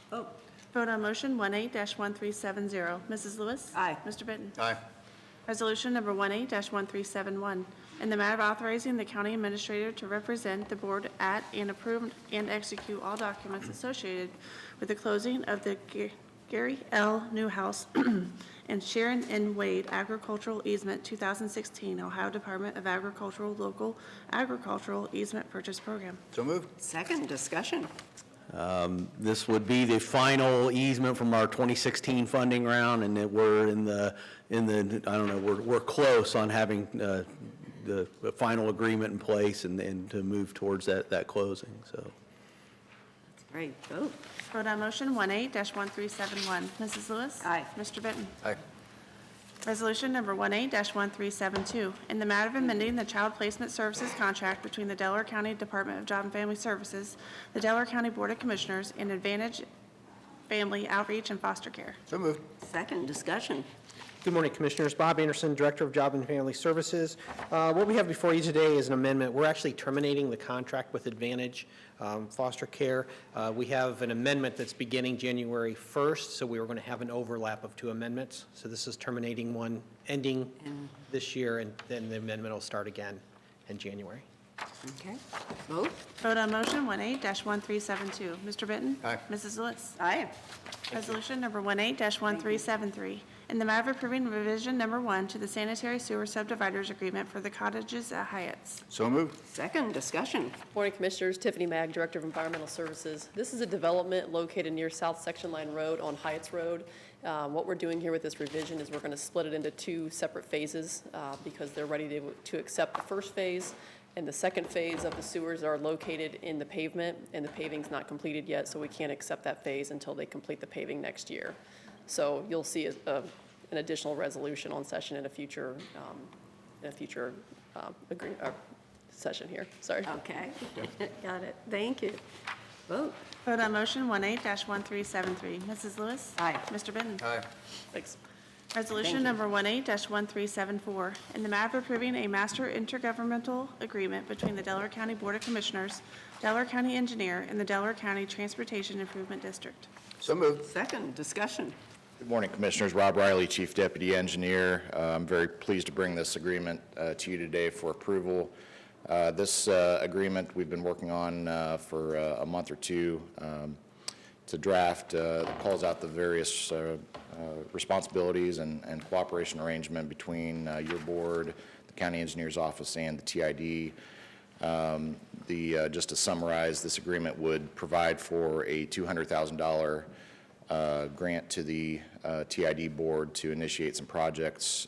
Vote. Vote on motion 18-1370. Mrs. Lewis? Aye. Mr. Benton? aye. Resolution number 18-1371, in the matter of authorizing the county administrator to represent the board at and approve and execute all documents associated with the closing of the Gary L. Newhouse and Sharon N. Wade Agricultural Easement 2016 Ohio Department of Agricultural Local Agricultural Easement Purchase Program. So moved. Second, discussion. This would be the final easement from our 2016 funding round, and that we're in the, I don't know, we're close on having the final agreement in place and to move towards that closing, so. Great. Vote. Vote on motion 18-1371. Mrs. Lewis? Aye. Mr. Benton? Aye. Resolution number 18-1372, in the matter of amending the child placement services contract between the Delaware County Department of Job and Family Services, the Delaware County Board of Commissioners, and Advantage Family Outreach and Foster Care. So moved. Second, discussion. Good morning, Commissioners. Bob Anderson, Director of Job and Family Services. What we have before you today is an amendment. We're actually terminating the contract with Advantage Foster Care. We have an amendment that's beginning January 1st, so we were going to have an overlap of 2 amendments. So this is terminating one, ending this year, and then the amendment will start again in January. Okay. Vote. Vote on motion 18-1372. Mr. Benton? Aye. Mrs. Lewis? Aye. Resolution number 18-1373, in the matter of approving revision number 1 to the sanitary sewer subdividers agreement for the cottages at Hyatt's. So moved. Second, discussion. Morning, Commissioners. Tiffany Mag, Director of Environmental Services. This is a development located near South Section Line Road on Hyatt's Road. What we're doing here with this revision is we're going to split it into 2 separate phases because they're ready to accept the first phase, and the second phase of the sewers are located in the pavement, and the paving's not completed yet, so we can't accept that phase until they complete the paving next year. So you'll see an additional resolution on session in a future session here. Sorry. Okay. Got it. Thank you. Vote. Vote on motion 18-1373. Mrs. Lewis? Aye. Mr. Benton? Aye. Thanks. Resolution number 18-1374, in the matter of approving a master intergovernmental agreement between the Delaware County Board of Commissioners, Delaware County Engineer, and the Delaware County Transportation Improvement District. So moved. Second, discussion. Good morning, Commissioners. Rob Riley, Chief Deputy Engineer. I'm very pleased to bring this agreement to you today for approval. This agreement we've been working on for a month or two. It's a draft that calls out the various responsibilities and cooperation arrangement between your board, the County Engineer's Office, and the TID. Just to summarize, this agreement would provide for a $200,000 grant to the TID board to initiate some projects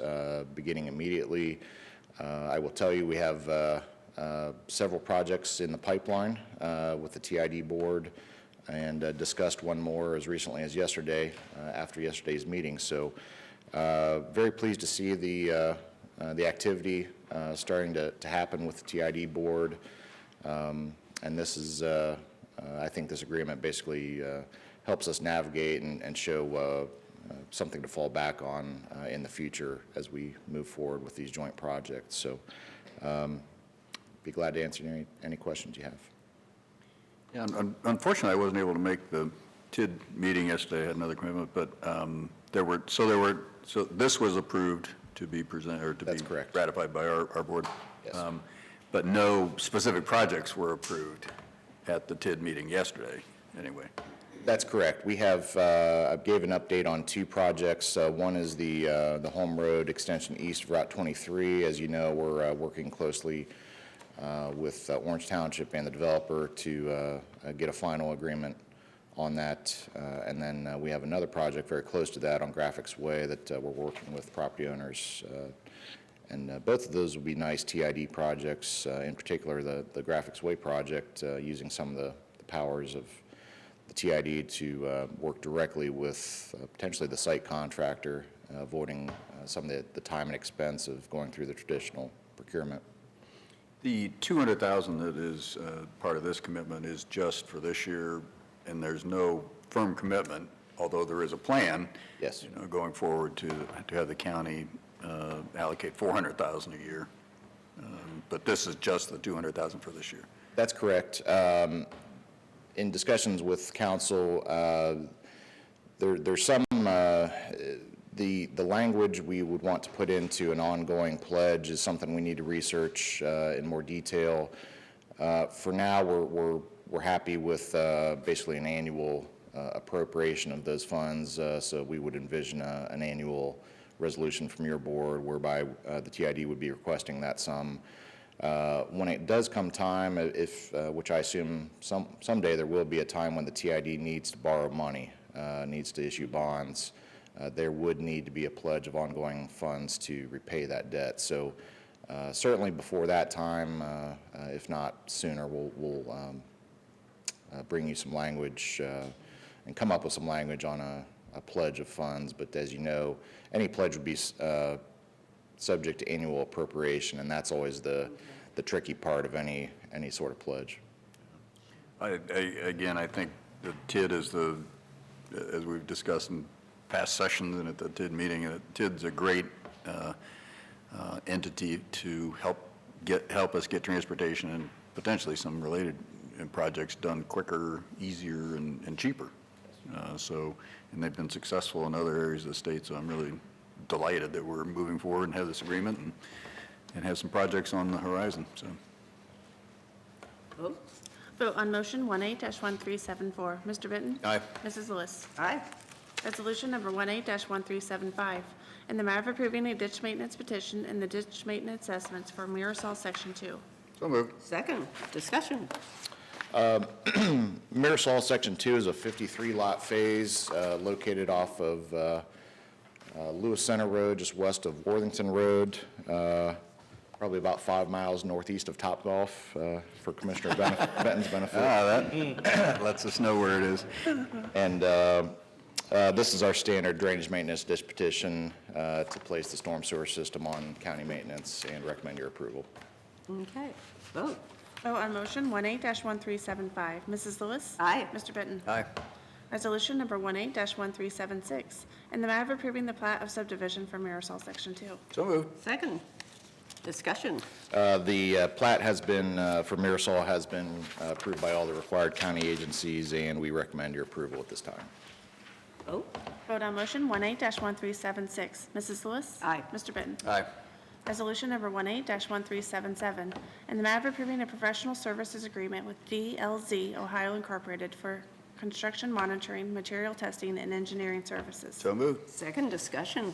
beginning immediately. I will tell you we have several projects in the pipeline with the TID board, and discussed one more as recently as yesterday, after yesterday's meeting. So very pleased to see the activity starting to happen with the TID board. And this is, I think this agreement basically helps us navigate and show something to fall back on in the future as we move forward with these joint projects. So be glad to answer any questions you have. Yeah, unfortunately, I wasn't able to make the TID meeting yesterday. I had another commitment, but so this was approved to be presented, or to be That's correct. ratified by our board. Yes. But no specific projects were approved at the TID meeting yesterday, anyway. That's correct. We have, I gave an update on two projects. One is the Home Road extension east of Route 23. As you know, we're working closely with Orange Township and the developer to get a final agreement on that. And then we have another project very close to that on Graphics Way that we're working with property owners. And both of those will be nice TID projects, in particular the Graphics Way project, using some of the powers of the TID to work directly with potentially the site contractor, avoiding some of the time and expense of going through the traditional procurement. The $200,000 that is part of this commitment is just for this year, and there's no firm commitment, although there is a plan. Yes. Going forward to have the county allocate $400,000 a year. But this is just the $200,000 for this year. That's correct. In discussions with council, there's some, the language we would want to put into an ongoing pledge is something we need to research in more detail. For now, we're happy with basically an annual appropriation of those funds, so we would envision an annual resolution from your board whereby the TID would be requesting that sum. When it does come time, which I assume someday there will be a time when the TID needs to borrow money, needs to issue bonds, there would need to be a pledge of ongoing funds to repay that debt. So certainly before that time, if not sooner, we'll bring you some language and come up with some language on a pledge of funds. But as you know, any pledge would be subject to annual appropriation, and that's always the tricky part of any sort of pledge. Again, I think the TID is as we've discussed in past sessions and at the TID meeting, TID's a great entity to help us get transportation and potentially some related projects done quicker, easier, and cheaper. And they've been successful in other areas of the state, so I'm really delighted that we're moving forward and have this agreement and have some projects on the horizon. So, Vote. Vote on motion 18-1374. Mr. Benton? Aye. Mrs. Lewis? Aye. Resolution number 18-1375, in the matter of approving a ditch maintenance petition and the ditch maintenance estimates for Mirasol Section 2. so moved. Second, discussion. Mirasol Section 2 is a 53-lot phase located off of Lewis Center Road, just west of Worthington Road, probably about 5 miles northeast of Topgolf, for Commissioner Benton's benefit. That lets us know where it is. And this is our standard drainage maintenance ditch petition to place the storm sewer system on county maintenance and recommend your approval. Okay, vote. Vote on motion 18-1375. Mrs. Lewis? Aye. Mr. Benton? Aye. Resolution number 18-1376, in the matter of approving the plat of subdivision for Marisol Section 2. So moved. Second. Discussion. The plat has been, for Marisol, has been approved by all the required county agencies, and we recommend your approval at this time. Vote. Vote on motion 18-1376. Mrs. Lewis? Aye. Mr. Bitton? Aye. Resolution number 18-1377, in the matter of approving a professional services agreement with DLZ Ohio Incorporated for construction monitoring, material testing, and engineering services. So moved. Second. Discussion.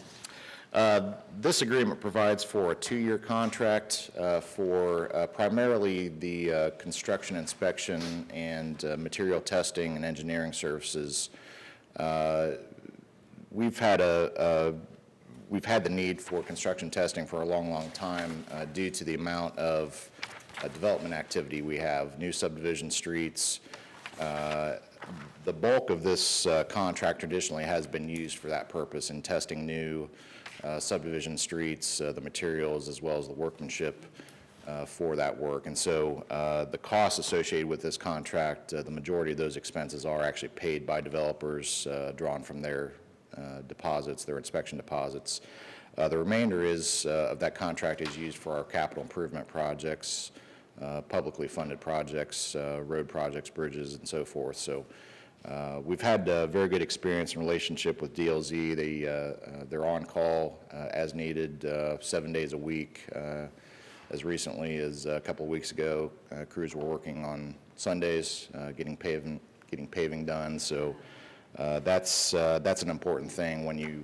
This agreement provides for a 2-year contract for primarily the construction inspection and material testing and engineering services. We've had the need for construction testing for a long, long time due to the amount of development activity we have, new subdivision streets. The bulk of this contract traditionally has been used for that purpose in testing new subdivision streets, the materials, as well as the workmanship for that work. And so the costs associated with this contract, the majority of those expenses are actually paid by developers, drawn from their deposits, their inspection deposits. The remainder of that contract is used for our capital improvement projects, publicly funded projects, road projects, bridges, and so forth. So we've had a very good experience and relationship with DLZ. They're on call as needed, 7 days a week. As recently as a couple of weeks ago, crews were working on Sundays, getting paving done. So that's an important thing when you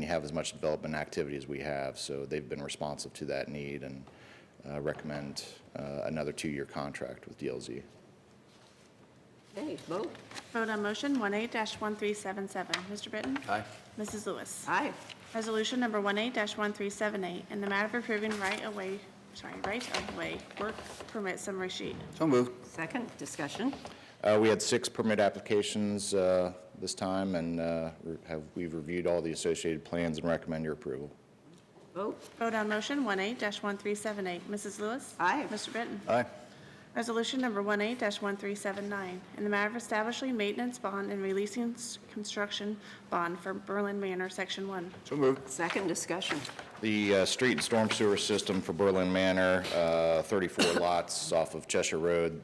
have as much development activity as we have. So they've been responsive to that need and recommend another 2-year contract with DLZ. Okay, vote. Vote on motion 18-1377. Mr. Bitton? Aye. Mrs. Lewis? Aye. Resolution number 18-1378, in the matter of approving right-of-way work permit summary sheet. So moved. Second. Discussion. We had 6 permit applications this time, and we've reviewed all the associated plans and recommend your approval. Vote. Vote on motion 18-1378. Mrs. Lewis? Aye. Mr. Bitton? Aye. Resolution number 18-1379, in the matter of establishing maintenance bond and releasing construction bond for Berlin Manor, Section 1. So moved. Second. Discussion. The street and storm sewer system for Berlin Manor, 34 lots off of Cheshire Road,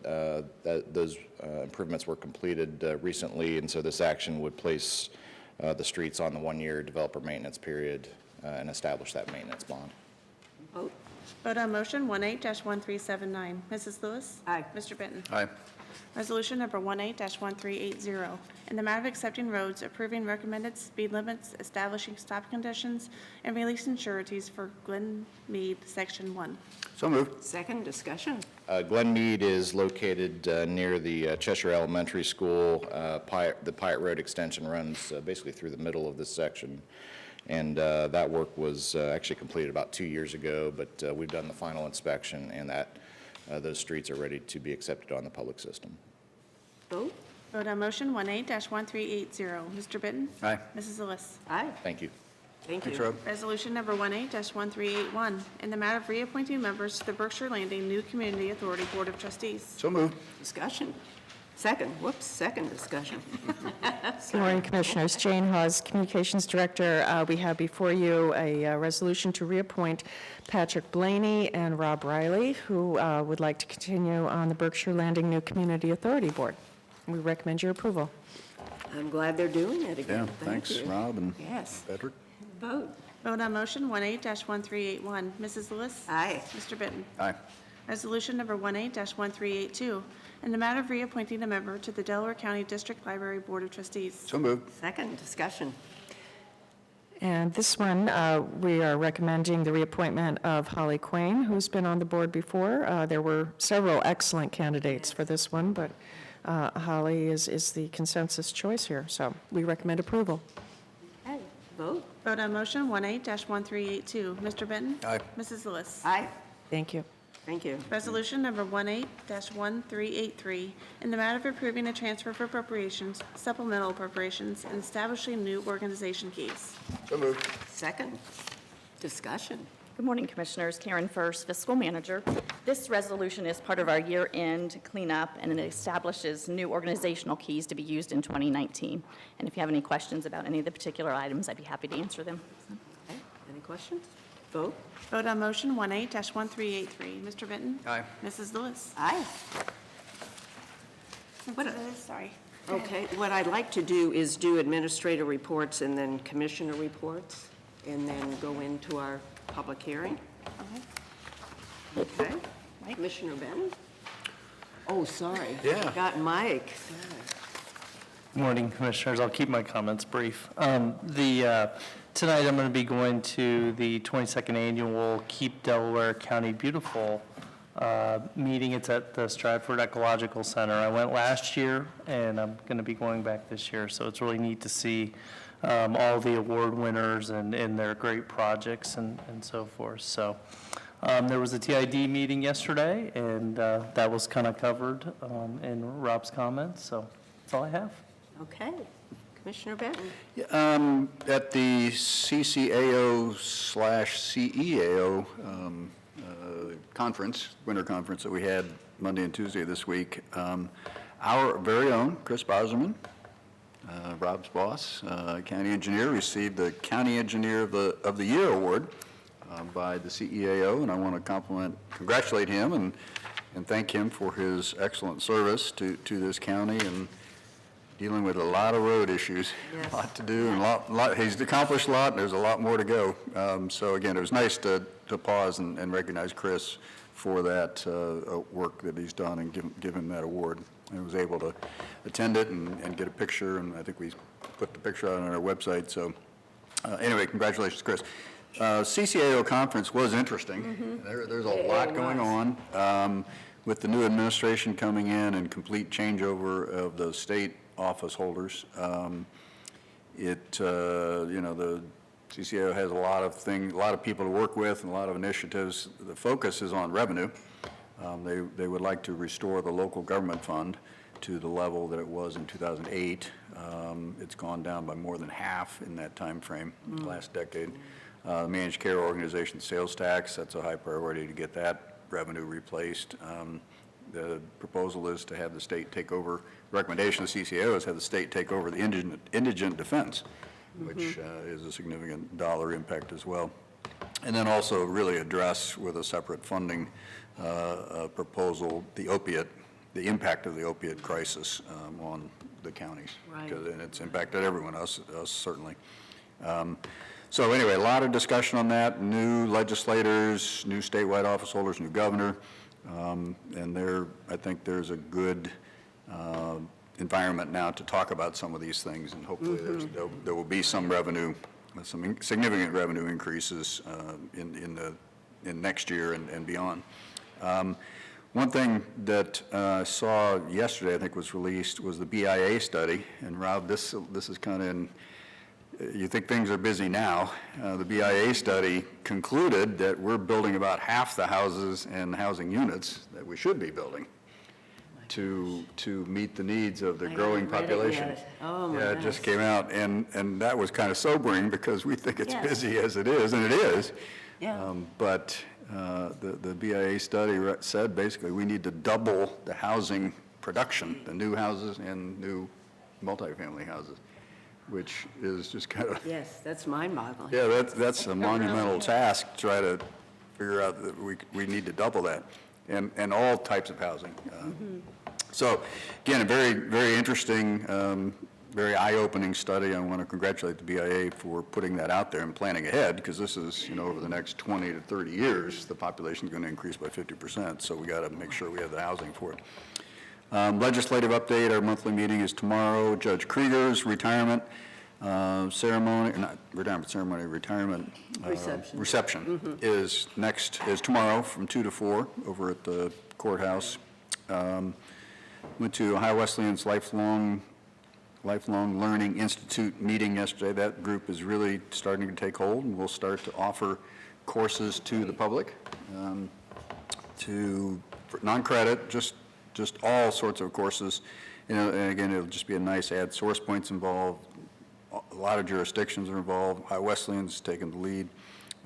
those improvements were completed recently, and so this action would place the streets on the 1-year developer maintenance period and establish that maintenance bond. Vote. Vote on motion 18-1379. Mrs. Lewis? Aye. Mr. Bitton? Aye. Resolution number 18-1380, in the matter of accepting roads, approving recommended speed limits, establishing stop conditions, and releasing sureties for Glen Mead, Section 1. So moved. Second. Discussion. Glen Mead is located near the Cheshire Elementary School. The Pyatt Road extension runs basically through the middle of this section. And that work was actually completed about 2 years ago, but we've done the final inspection, and those streets are ready to be accepted on the public system. Vote. Vote on motion 18-1380. Mr. Bitton? Aye. Mrs. Lewis? Aye. Thank you. Thank you. Thanks, Rob. Resolution number 18-1381, in the matter of reappointing members to the Berkshire Landing New Community Authority Board of Trustees. So moved. Discussion. Second discussion. Good morning, Commissioners. Jane Hawes, Communications Director. We have before you a resolution to reappoint Patrick Blaney and Rob Riley, who would like to continue on the Berkshire Landing New Community Authority Board. We recommend your approval. I'm glad they're doing it again. Yeah, Thank thanks, you. Rob and Yes. Patrick. Vote. Vote on motion 18-1381. Mrs. Lewis? Aye. Mr. Bitton? Aye. Resolution number 18-1382, in the matter of reappointing a member to the Delaware County District Library Board of Trustees. So moved. Second. Discussion. And this one, we are recommending the reappointment of Holly Quain, who's been on the board before. There were several excellent candidates for this one, but Holly is the consensus choice here, so we recommend approval. Okay. Vote. Vote on motion 18-1382. Mr. Benton? Aye. Mrs. Lewis? Aye. Thank you. Thank you. Resolution number 18-1383, in the matter of approving a transfer for appropriations, supplemental appropriations, and establishing new organization keys. So moved. Second. Discussion. Good morning, Commissioners. Karen First, Fiscal Manager. This resolution is part of our year-end cleanup, and it establishes new organizational keys to be used in 2019. And if you have any questions about any of the particular items, I'd be happy to answer them. Okay, any questions? Vote? Vote on motion 18-1383. Mr. Benton? Aye. Mrs. Lewis? Aye. Mrs. Lewis, sorry. Okay, what I'd like to do is do administrative reports and then commissioner reports, and then go into our public hearing. Okay. Commissioner Benton? Oh, sorry. Yeah. Got Mike. Sorry. Good morning, Commissioners. I'll keep my comments brief. Tonight, I'm going to be going to the 22nd Annual Keep Delaware County Beautiful meeting. It's at the Stratford Ecological Center. I went last year, and I'm going to be going back this year, so it's really neat to see all the award winners and their great projects and so forth. So there was a TID meeting yesterday, and that was kind of covered in Rob's comments, so that's all I have. Okay. Commissioner Benton? At the CCAO/CEAO conference, winter conference that we had Monday and Tuesday this week, our very own Chris Bauserman, Rob's boss, county engineer, received the County Engineer of the Year award by the CEAO, and I want to congratulate him and thank him for his excellent service to this county and dealing with a lot of road issues, Yes. a lot to do, and he's accomplished a lot, and there's a lot more to go. So again, it was nice to pause and recognize Chris for that work that he's done and give him that award. I was able to attend it and get a picture, and I think we put the picture out on our website. So anyway, congratulations, Chris. CCAO conference was interesting. There's a lot going on. With the new administration coming in and complete changeover of the state office holders, the CCAO has a lot of things, a lot of people to work with, and a lot of initiatives. The focus is on revenue. They would like to restore the local government fund to the level that it was in 2008. It's gone down by more than half in that time frame, last decade. Managed care organization sales tax, that's a high priority to get that revenue replaced. The proposal is to have the state take over, recommendation of the CCAO is have the state take over the indigent defense, which is a significant dollar impact as well. And then also really address with a separate funding proposal the impact of the opiate crisis on the counties. Right. And it's impacted everyone, us certainly. So anyway, a lot of discussion on that, new legislators, new statewide office holders, new governor, and I think there's a good environment now to talk about some of these things, and hopefully there will be some revenue, some significant revenue increases in next year and beyond. One thing that I saw yesterday, I think was released, was the BIA study, and Rob, this is kind of in, you think things are busy now. The BIA study concluded that we're building about half the houses and housing units that we should be building to meet the needs of the growing population. Oh, my Yeah, it goodness. just came out, and that was kind of sobering because we think it's busy as it is, and it is. Yeah. But the BIA study said basically we need to double the housing production, the new houses and new multifamily houses, which is just kind of, Yes, that's mind-boggling. yeah, that's a monumental task, to try to figure out that we need to double that, and all types of housing. So, again, a very, very interesting, very eye-opening study. I want to congratulate the BIA for putting that out there and planning ahead, because this is, over the next 20 to 30 years, the population is going to increase by 50%, so we got to make sure we have the housing for it. Legislative update, our monthly meeting is tomorrow. Judge Krieger's retirement ceremony, not retirement ceremony, retirement reception is tomorrow from 2 to 4 over at the courthouse. Went to Ohio Wesleyan's Lifelong Learning Institute meeting yesterday. That group is really starting to take hold, and we'll start to offer courses to the public, for non-credit, just all sorts of courses. And again, it'll just be a nice add. Source Point's involved. A lot of jurisdictions are involved. Ohio Wesleyan's taken the lead.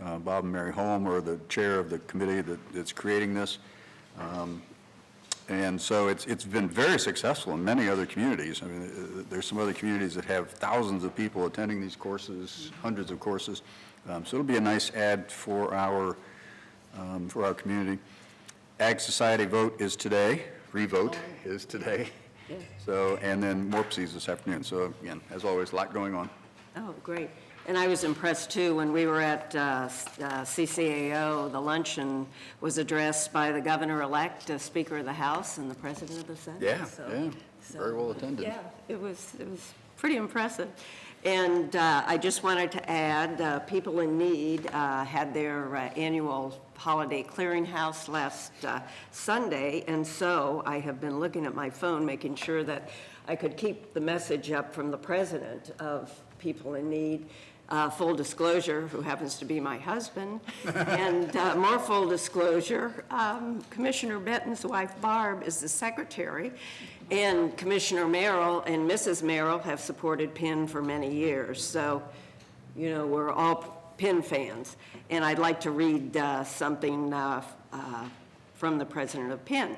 Bob and Mary Holm are the chair of the committee that's creating this. And so it's been very successful in many other communities. I mean, there's some other communities that have thousands of people attending these courses, hundreds of courses. So it'll be a nice add for our community. Ag Society vote is today, revote is today. Yeah. So, and then MORPSE's this afternoon. So again, as always, a lot going on. Oh, great. And I was impressed, too, when we were at CCAO, the luncheon was addressed by the governor-elect, Speaker of the House, and the President of the Senate. Yeah, So- very well attended. Yeah, it was pretty impressive. And I just wanted to add, People in Need had their annual holiday clearinghouse last Sunday, and so I have been looking at my phone, making sure that I could keep the message up from the president of People in Need. Full disclosure, who happens to be my husband, and more full disclosure, Commissioner Benton's wife, Barb, is the secretary, and Commissioner Merrill and Mrs. Merrill have supported PIN for many years. So, you know, we're all PIN fans. And I'd like to read something from the president of PIN.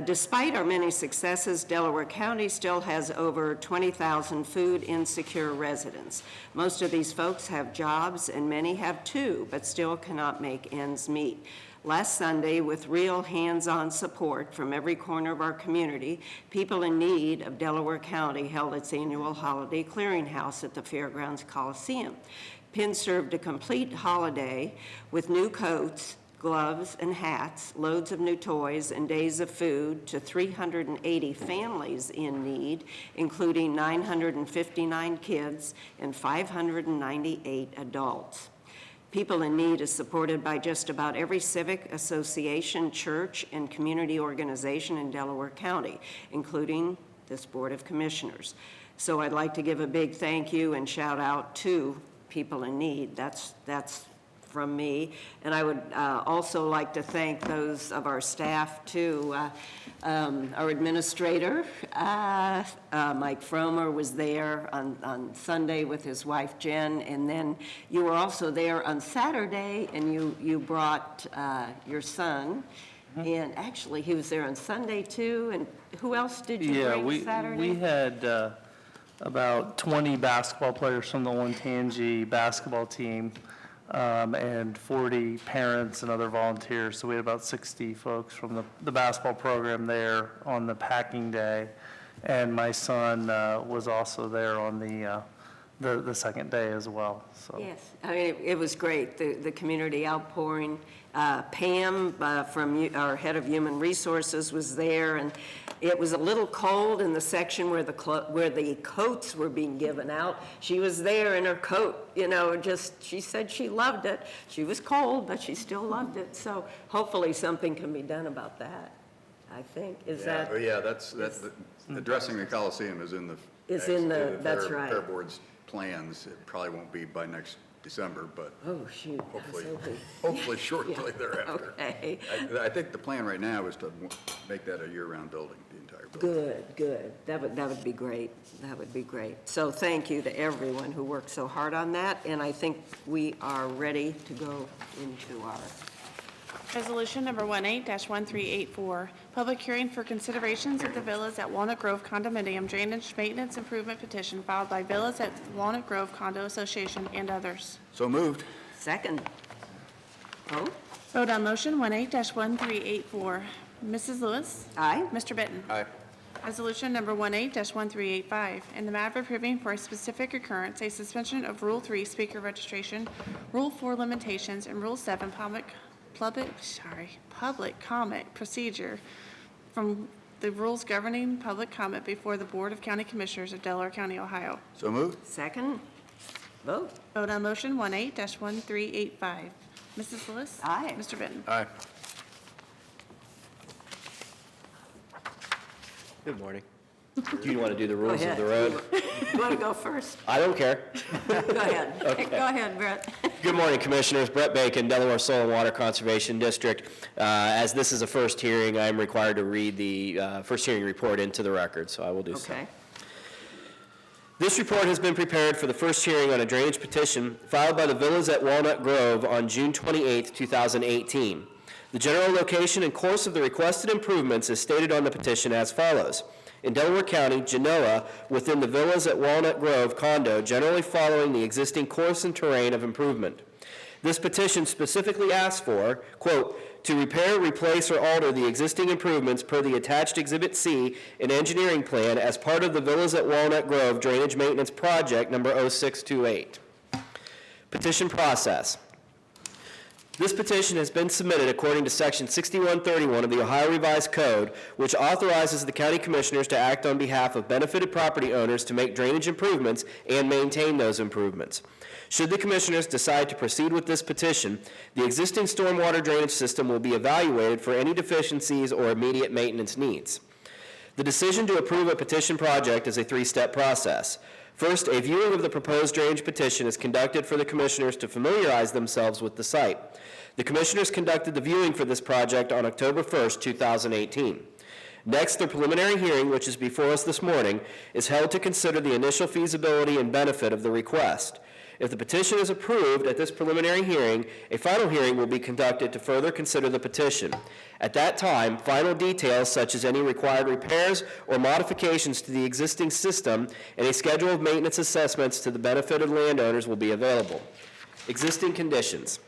Despite our many successes, Delaware County still has over 20,000 food insecure residents. Most of these folks have jobs, and many have two, but still cannot make ends meet. Last Sunday, with real hands-on support from every corner of our community, People in Need of Delaware County held its annual holiday clearinghouse at the Fairgrounds Coliseum. PIN served a complete holiday with new coats, gloves, and hats, loads of new toys, and days of food to 380 families in need, including 959 kids and 598 adults. People in Need is supported by just about every civic association, church, and community organization in Delaware County, including this Board of Commissioners. So I'd like to give a big thank you and shout out to People in Need. That's from me. And I would also like to thank those of our staff, too. Our administrator, Mike Fromer, was there on Sunday with his wife, Jen, and then you were also there on Saturday, and you brought your son, and actually, he was there on Sunday, too, and who else did you bring Saturday? We had about 20 basketball players from the Olentangy basketball team, and 40 parents and other volunteers. So we had about 60 folks from the basketball program there on the packing day. And my son was also there on the second day as well. So. Yes, I mean, it was great, the community outpouring. Pam from our head of human resources was there, and it was a little cold in the section where the coats were being given out. She was there in her coat, you know, she said she loved it. She was cold, but she still loved it. So hopefully something can be done about that, I think. That's addressing the Coliseum is in the that's right. Fair Board's plans. It probably won't be by next December, but Oh, shoot. hopefully shortly thereafter. Okay. I think the plan right now is to make that a year-round building, the entire building. Good. That would be great. That would be great. So thank you to everyone who worked so hard on that, and I think we are ready to go into our Resolution number 18-1384, public hearing for considerations of the Villas at Walnut Grove Condominium Drainage Maintenance Improvement Petition filed by Villas at Walnut Grove Condo Association and others. So moved. second. Vote? Vote on motion 18-1384. Mrs. Lewis? Aye. Mr. Benton? Aye. Resolution number 18-1385, in the matter of approving for a specific occurrence, a suspension of Rule 3 speaker registration, Rule 4 limitations, and Rule 7 public comment procedure from the rules governing public comment before the Board of County Commissioners of Delaware County, Ohio. So moved. Second. Vote? Vote on motion 18-1385. Mrs. Lewis? Aye. Mr. Benton? Aye. Good morning. Do you want to do the Go rules of ahead. the road? You want to go first? I don't care. Go ahead. Go ahead, Brett. Good morning, Commissioners. Brett Bacon, Delaware Soil and Water Conservation District. As this is a first hearing, I am required to read the first hearing report into the record, so I will do so. Okay. This report has been prepared for the first hearing on a drainage petition filed by the Villas at Walnut Grove on June 28, 2018. The general location and course of the requested improvements is stated on the petition as follows. In Delaware County, Genoa, within the Villas at Walnut Grove condo, generally following the existing course and terrain of improvement. This petition specifically asks for, quote, to repair, replace, or alter the existing improvements per the attached Exhibit C in engineering plan as part of the Villas at Walnut Grove Drainage Maintenance Project number 0628. Petition process. This petition has been submitted according to Section 6131 of the Ohio Revised Code, which authorizes the county commissioners to act on behalf of benefited property owners to make drainage improvements and maintain those improvements. Should the commissioners decide to proceed with this petition, the existing stormwater drainage system will be evaluated for any deficiencies or immediate maintenance needs. The decision to approve a petition project is a three-step process. First, a viewing of the proposed drainage petition is conducted for the commissioners to familiarize themselves with the site. The commissioners conducted the viewing for this project on October 1st, 2018. Next, the preliminary hearing, which is before us this morning, is held to consider the initial feasibility and benefit of the request. If the petition is approved at this preliminary hearing, a final hearing will be conducted to further consider the petition. At that time, final details such as any required repairs or modifications to the existing system and a schedule of maintenance assessments to the benefited landowners will be available. Existing conditions.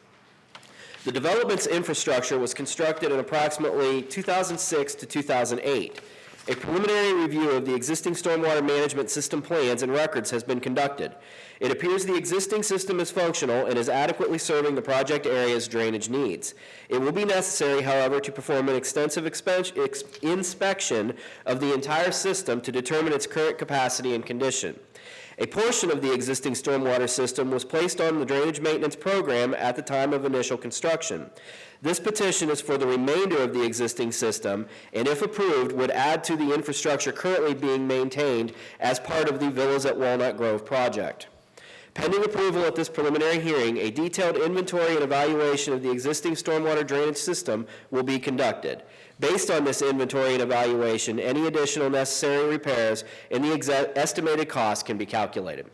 The development's infrastructure was constructed in approximately 2006 to 2008. A preliminary review of the existing stormwater management system plans and records has been conducted. It appears the existing system is functional and is adequately serving the project area's drainage needs. It will be necessary, however, to perform an extensive inspection of the entire system to determine its current capacity and condition. A portion of the existing stormwater system was placed on the drainage maintenance program at the time of initial construction. This petition is for the remainder of the existing system, and if approved, would add to the infrastructure currently being maintained as part of the Villas at Walnut Grove project. Pending approval at this preliminary hearing, a detailed inventory and evaluation of the existing stormwater drainage system will be conducted. Based on this inventory and evaluation, any additional necessary repairs and the estimated cost can be calculated.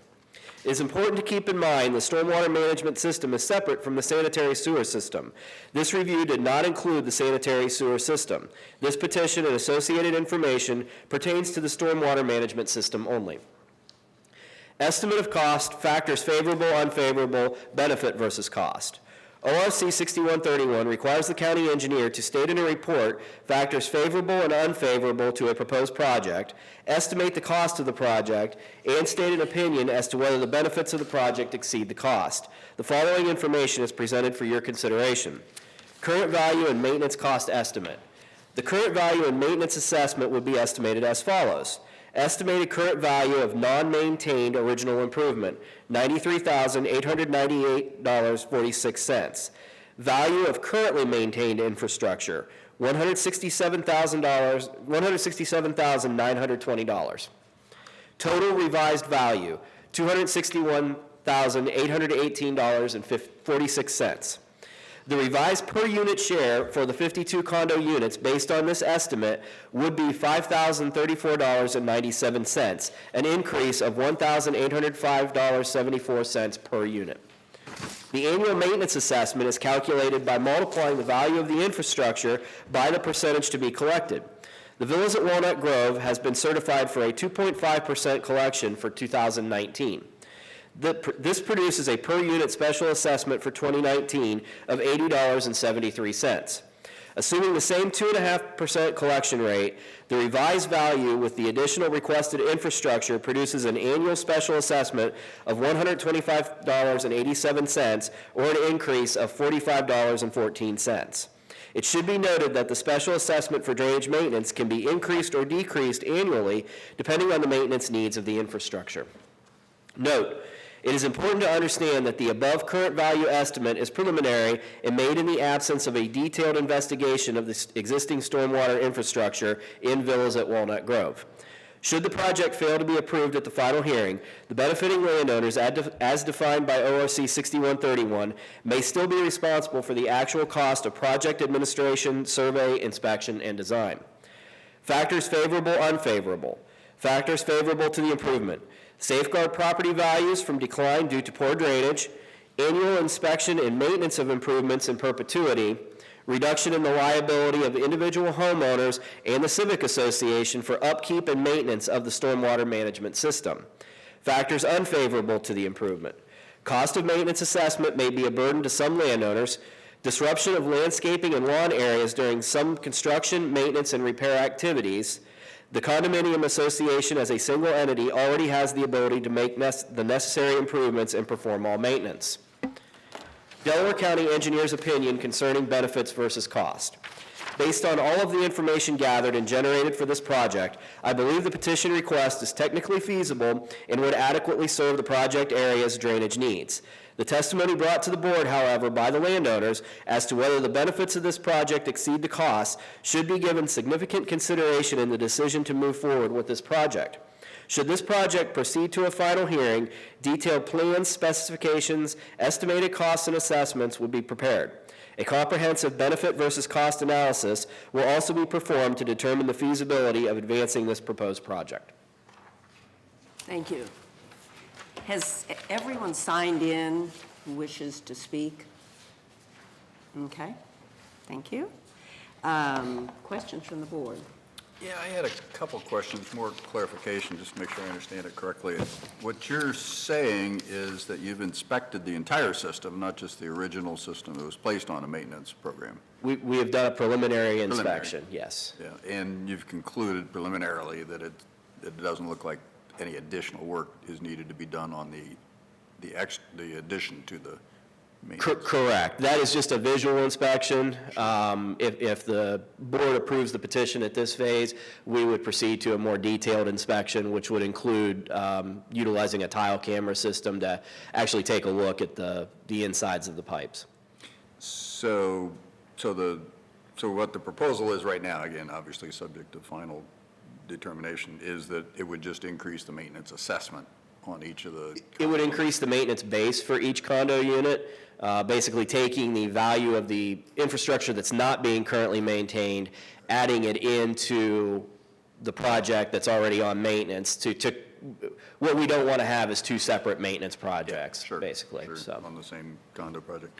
It is important to keep in mind the stormwater management system is separate from the sanitary sewer system. This review did not include the sanitary sewer system. This petition and associated information pertains to the stormwater management system only. Estimate of cost, factors favorable, unfavorable, benefit versus cost. ORC 6131 requires the county engineer to state in a report factors favorable and unfavorable to a proposed project, estimate the cost of the project, and state an opinion as to whether the benefits of the project exceed the cost. The following information is presented for your consideration. Current value and maintenance cost estimate. The current value and maintenance assessment would be estimated as follows. Estimated current value of non-maintained original improvement, $93,898.46. Value of currently maintained infrastructure, $167,920. Total revised value, $261,818.46. The revised per unit share for the 52 condo units based on this estimate would be $5,034.97, an increase of $1,805.74 per unit. The annual maintenance assessment is calculated by multiplying the value of the infrastructure by the percentage to be collected. The Villas at Walnut Grove has been certified for a 2.5% collection for 2019. This produces a per unit special assessment for 2019 of $80.73. Assuming the same 2.5% collection rate, the revised value with the additional requested infrastructure produces an annual special assessment of $125.87, or an increase of $45.14. It should be noted that the special assessment for drainage maintenance can be increased or decreased annually depending on the maintenance needs of the infrastructure. Note, it is important to understand that the above current value estimate is preliminary and made in the absence of a detailed investigation of the existing stormwater infrastructure in Villas at Walnut Grove. Should the project fail to be approved at the final hearing, the benefiting landowners, as defined by ORC 6131, may still be responsible for the actual cost of project administration, survey, inspection, and design. Factors favorable, unfavorable. Factors favorable to the improvement. safeguard property values from decline due to poor drainage, annual inspection and maintenance of improvements in perpetuity, reduction in the liability of individual homeowners and the Civic Association for upkeep and maintenance of the stormwater management system. Factors unfavorable to the improvement. Cost of maintenance assessment may be a burden to some landowners. Disruption of landscaping and lawn areas during some construction, maintenance, and repair activities. The condominium association as a single entity already has the ability to make the necessary improvements and perform all maintenance. Delaware County Engineer's opinion concerning benefits versus cost. Based on all of the information gathered and generated for this project, I believe the petition request is technically feasible and would adequately serve the project area's drainage needs. The testimony brought to the board, however, by the landowners as to whether the benefits of this project exceed the costs should be given significant consideration in the decision to move forward with this project. Should this project proceed to a final hearing, detailed plans, specifications, estimated costs, and assessments would be prepared. A comprehensive benefit versus cost analysis will also be performed to determine the feasibility of advancing this proposed project. Thank you. Has everyone signed in who wishes to speak? Okay, thank you. Questions from the board? Yeah, I had a couple questions, more clarification, just to make sure I understand it correctly. What you're saying is that you've inspected the entire system, not just the original system that was placed on a maintenance program. We have done a preliminary inspection, yes. Yeah, and you've concluded preliminarily that it doesn't look like any additional work is needed to be done on the addition to the maintenance. Correct. That is just a visual inspection. If the board approves the petition at this phase, we would proceed to a more detailed inspection, which would include utilizing a tile camera system to actually take a look at the insides of the pipes. So what the proposal is right now, again, obviously subject to final determination, is that it would just increase the maintenance assessment on each of the... It would increase the maintenance base for each condo unit, basically taking the value of the infrastructure that's not being currently maintained, adding it into the project that's already on maintenance what we don't want to have is two separate maintenance projects, basically. Sure, So. on the same condo project.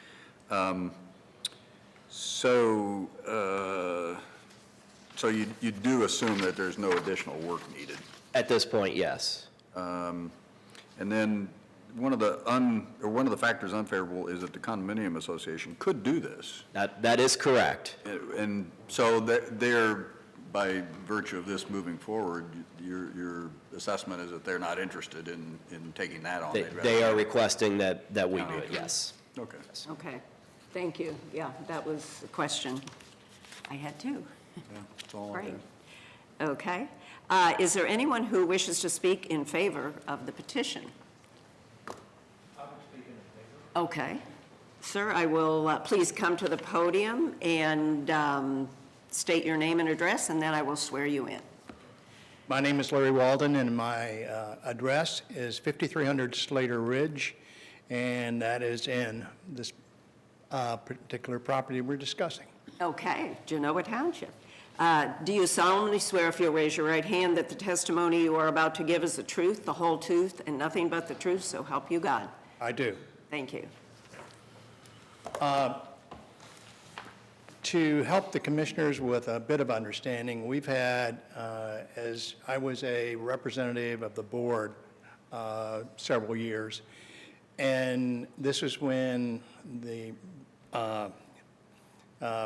So you do assume that there's no additional work needed? At this point, yes. And then one of the factors unfavorable is that the condominium association could do this. That is correct. And so they're, by virtue of this moving forward, your assessment is that they're not interested in taking that on. They are requesting that we do it, yes. Okay. Okay, thank you. Yeah, that was the question I had too. Yeah, that's all I Great. have. Okay. Is there anyone who wishes to speak in favor of the petition? Okay. Sir, I will please come to the podium and state your name and address, and then I will swear you in. My name is Larry Walden, and my address is 5300 Slater Ridge, and that is in this particular property we're discussing. Okay, Genoa Township. Do you solemnly swear, if you'll raise your right hand, that the testimony you are about to give is the truth, the whole truth, and nothing but the truth, so help you God? I do. Thank you. To help the commissioners with a bit of understanding, we've had, as I was a representative of the board several years, and this was when the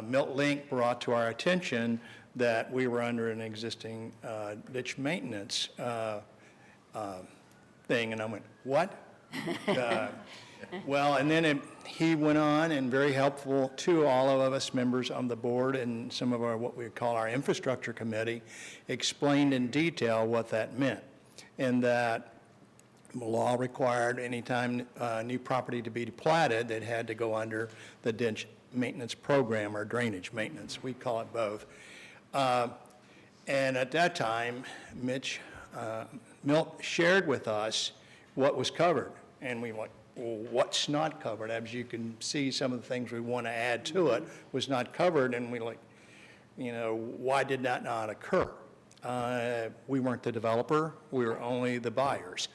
Milt Link brought to our attention that we were under an existing ditch maintenance thing, and I went, what? Well, and then he went on and very helpful to all of us members on the board and some of our, what we call our infrastructure committee, explained in detail what that meant. And that the law required anytime new property to be platted, it had to go under the ditch maintenance program or drainage maintenance. We call it both. And at that time, Milt shared with us what was covered. And we went, well, what's not covered? As you can see, some of the things we want to add to it was not covered, and we why did that not occur? We weren't the developer, we were only the buyers.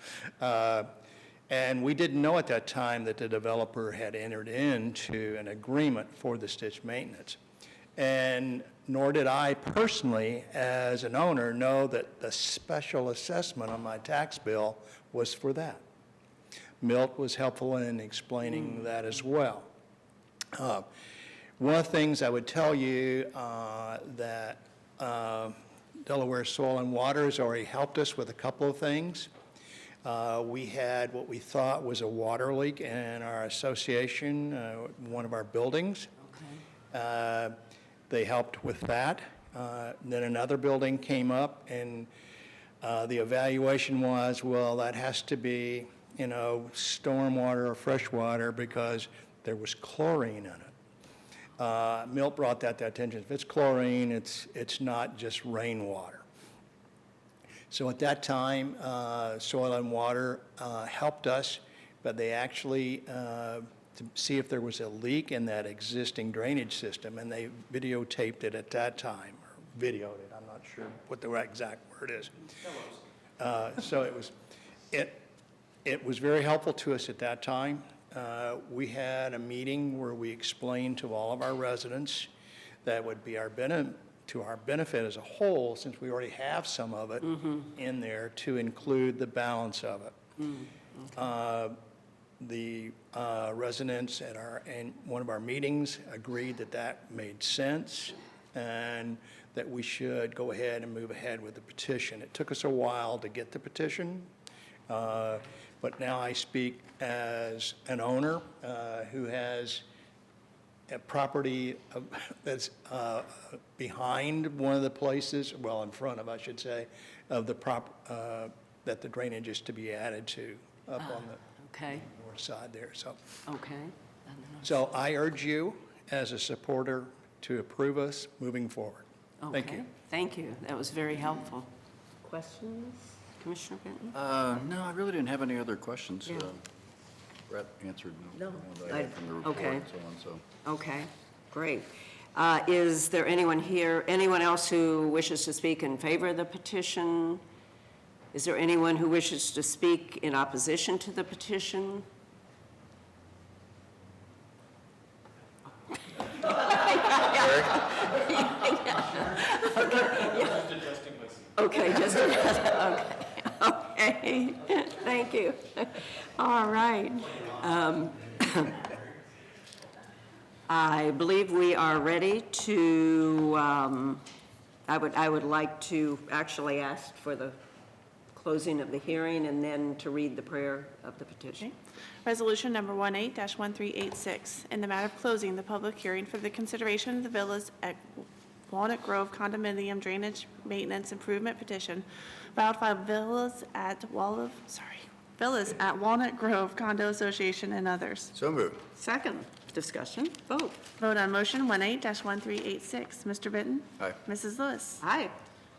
And we didn't know at that time that the developer had entered into an agreement for the ditch maintenance. And nor did I personally, as an owner, know that the special assessment on my tax bill was for that. Milt was helpful in explaining that as well. One of the things I would tell you that Delaware Soil and Water has already helped us with a couple of things. We had what we thought was a water leak in our association, one of our buildings. They helped with that. Then another building came up, and the evaluation was, well, that has to be, stormwater or fresh water because there was chlorine in it. Milt brought that to attention. If it's chlorine, it's not just rainwater. So at that time, Soil and Water helped us, but they actually, to see if there was a leak in that existing drainage system, and they videotaped it at that time, or videoed it, I'm not sure what the exact word is. So it was very helpful to us at that time. We had a meeting where we explained to all of our residents that would be to our benefit as a whole, since we already have some of it in there, to include the balance of it. The residents at one of our meetings agreed that that made sense and that we should go ahead and move ahead with the petition. It took us a while to get the petition, but now I speak as an owner who has a property that's behind one of the places, well, in front of, I should say, of the that the drainage is to be added to up on the north side there. So, so I urge you as a supporter to approve us moving forward. Thank you. Thank you. That was very helpful. Questions, Commissioner Benton? No, I really didn't have any other questions. Yeah. Brett answered No. the one that I had from the report Okay. and so on, so. Okay, great. Is there anyone else who wishes to speak in favor of the petition? Is there anyone who wishes to speak in opposition to the petition? Okay, just, okay, thank you. All right. I believe we are ready to, I would like to actually ask for the closing of the hearing and then to read the prayer of the petition. Resolution number 18-1386, in the matter of closing the public hearing for the consideration of the villas at Walnut Grove condominium drainage maintenance improvement petition filed by Villas at Walnut Grove Condo Association and others. So moved. Second, discussion, vote. Vote on motion 18-1386. Mr. Benton? Aye. Mrs. Lewis? Aye.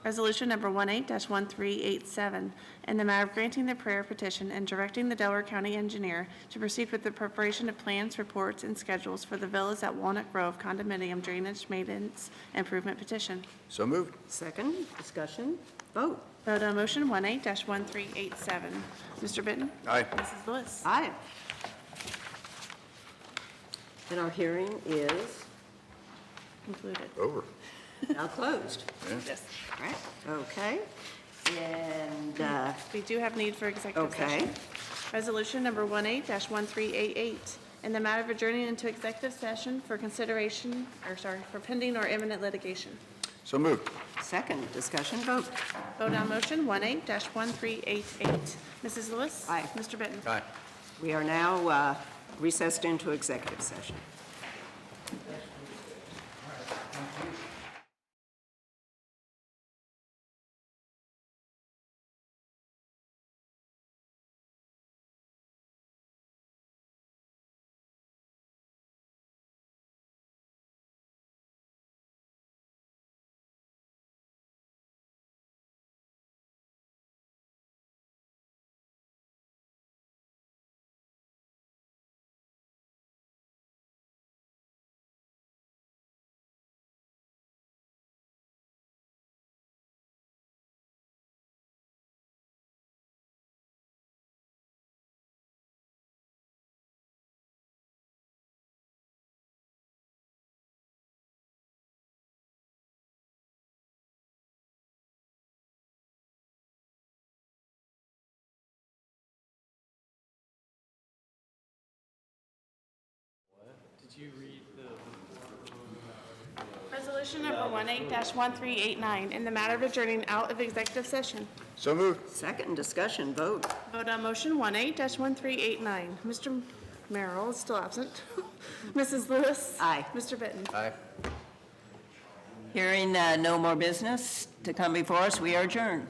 Resolution number 18-1387, in the matter of granting the prayer petition and directing the Delaware County Engineer to proceed with the preparation of plans, reports, and schedules for the Villas at Walnut Grove condominium drainage maintenance improvement petition. So moved. Second, discussion, vote. Vote on motion 18-1387. Mr. Benton? Aye. Mrs. Lewis? Aye. And our hearing is Concluded. Over. now closed. Yeah. Yes. Right, okay. And, We do have need for executive okay. session. Resolution number 18-1388, in the matter of adjourning into executive session for for pending or imminent litigation. So moved. Second, discussion, vote. Vote on motion 18-1388. Mrs. Lewis? Aye. Mr. Benton? Aye. We are now recessed into executive session. Resolution number 18-1389, in the matter of adjourning out of executive session. So moved. Second discussion, vote. Vote on motion 18-1389. Mr. Merrill is still absent. Mrs. Lewis? Aye. Mr. Benton? Aye. Hearing no more business to come before us, we are adjourned.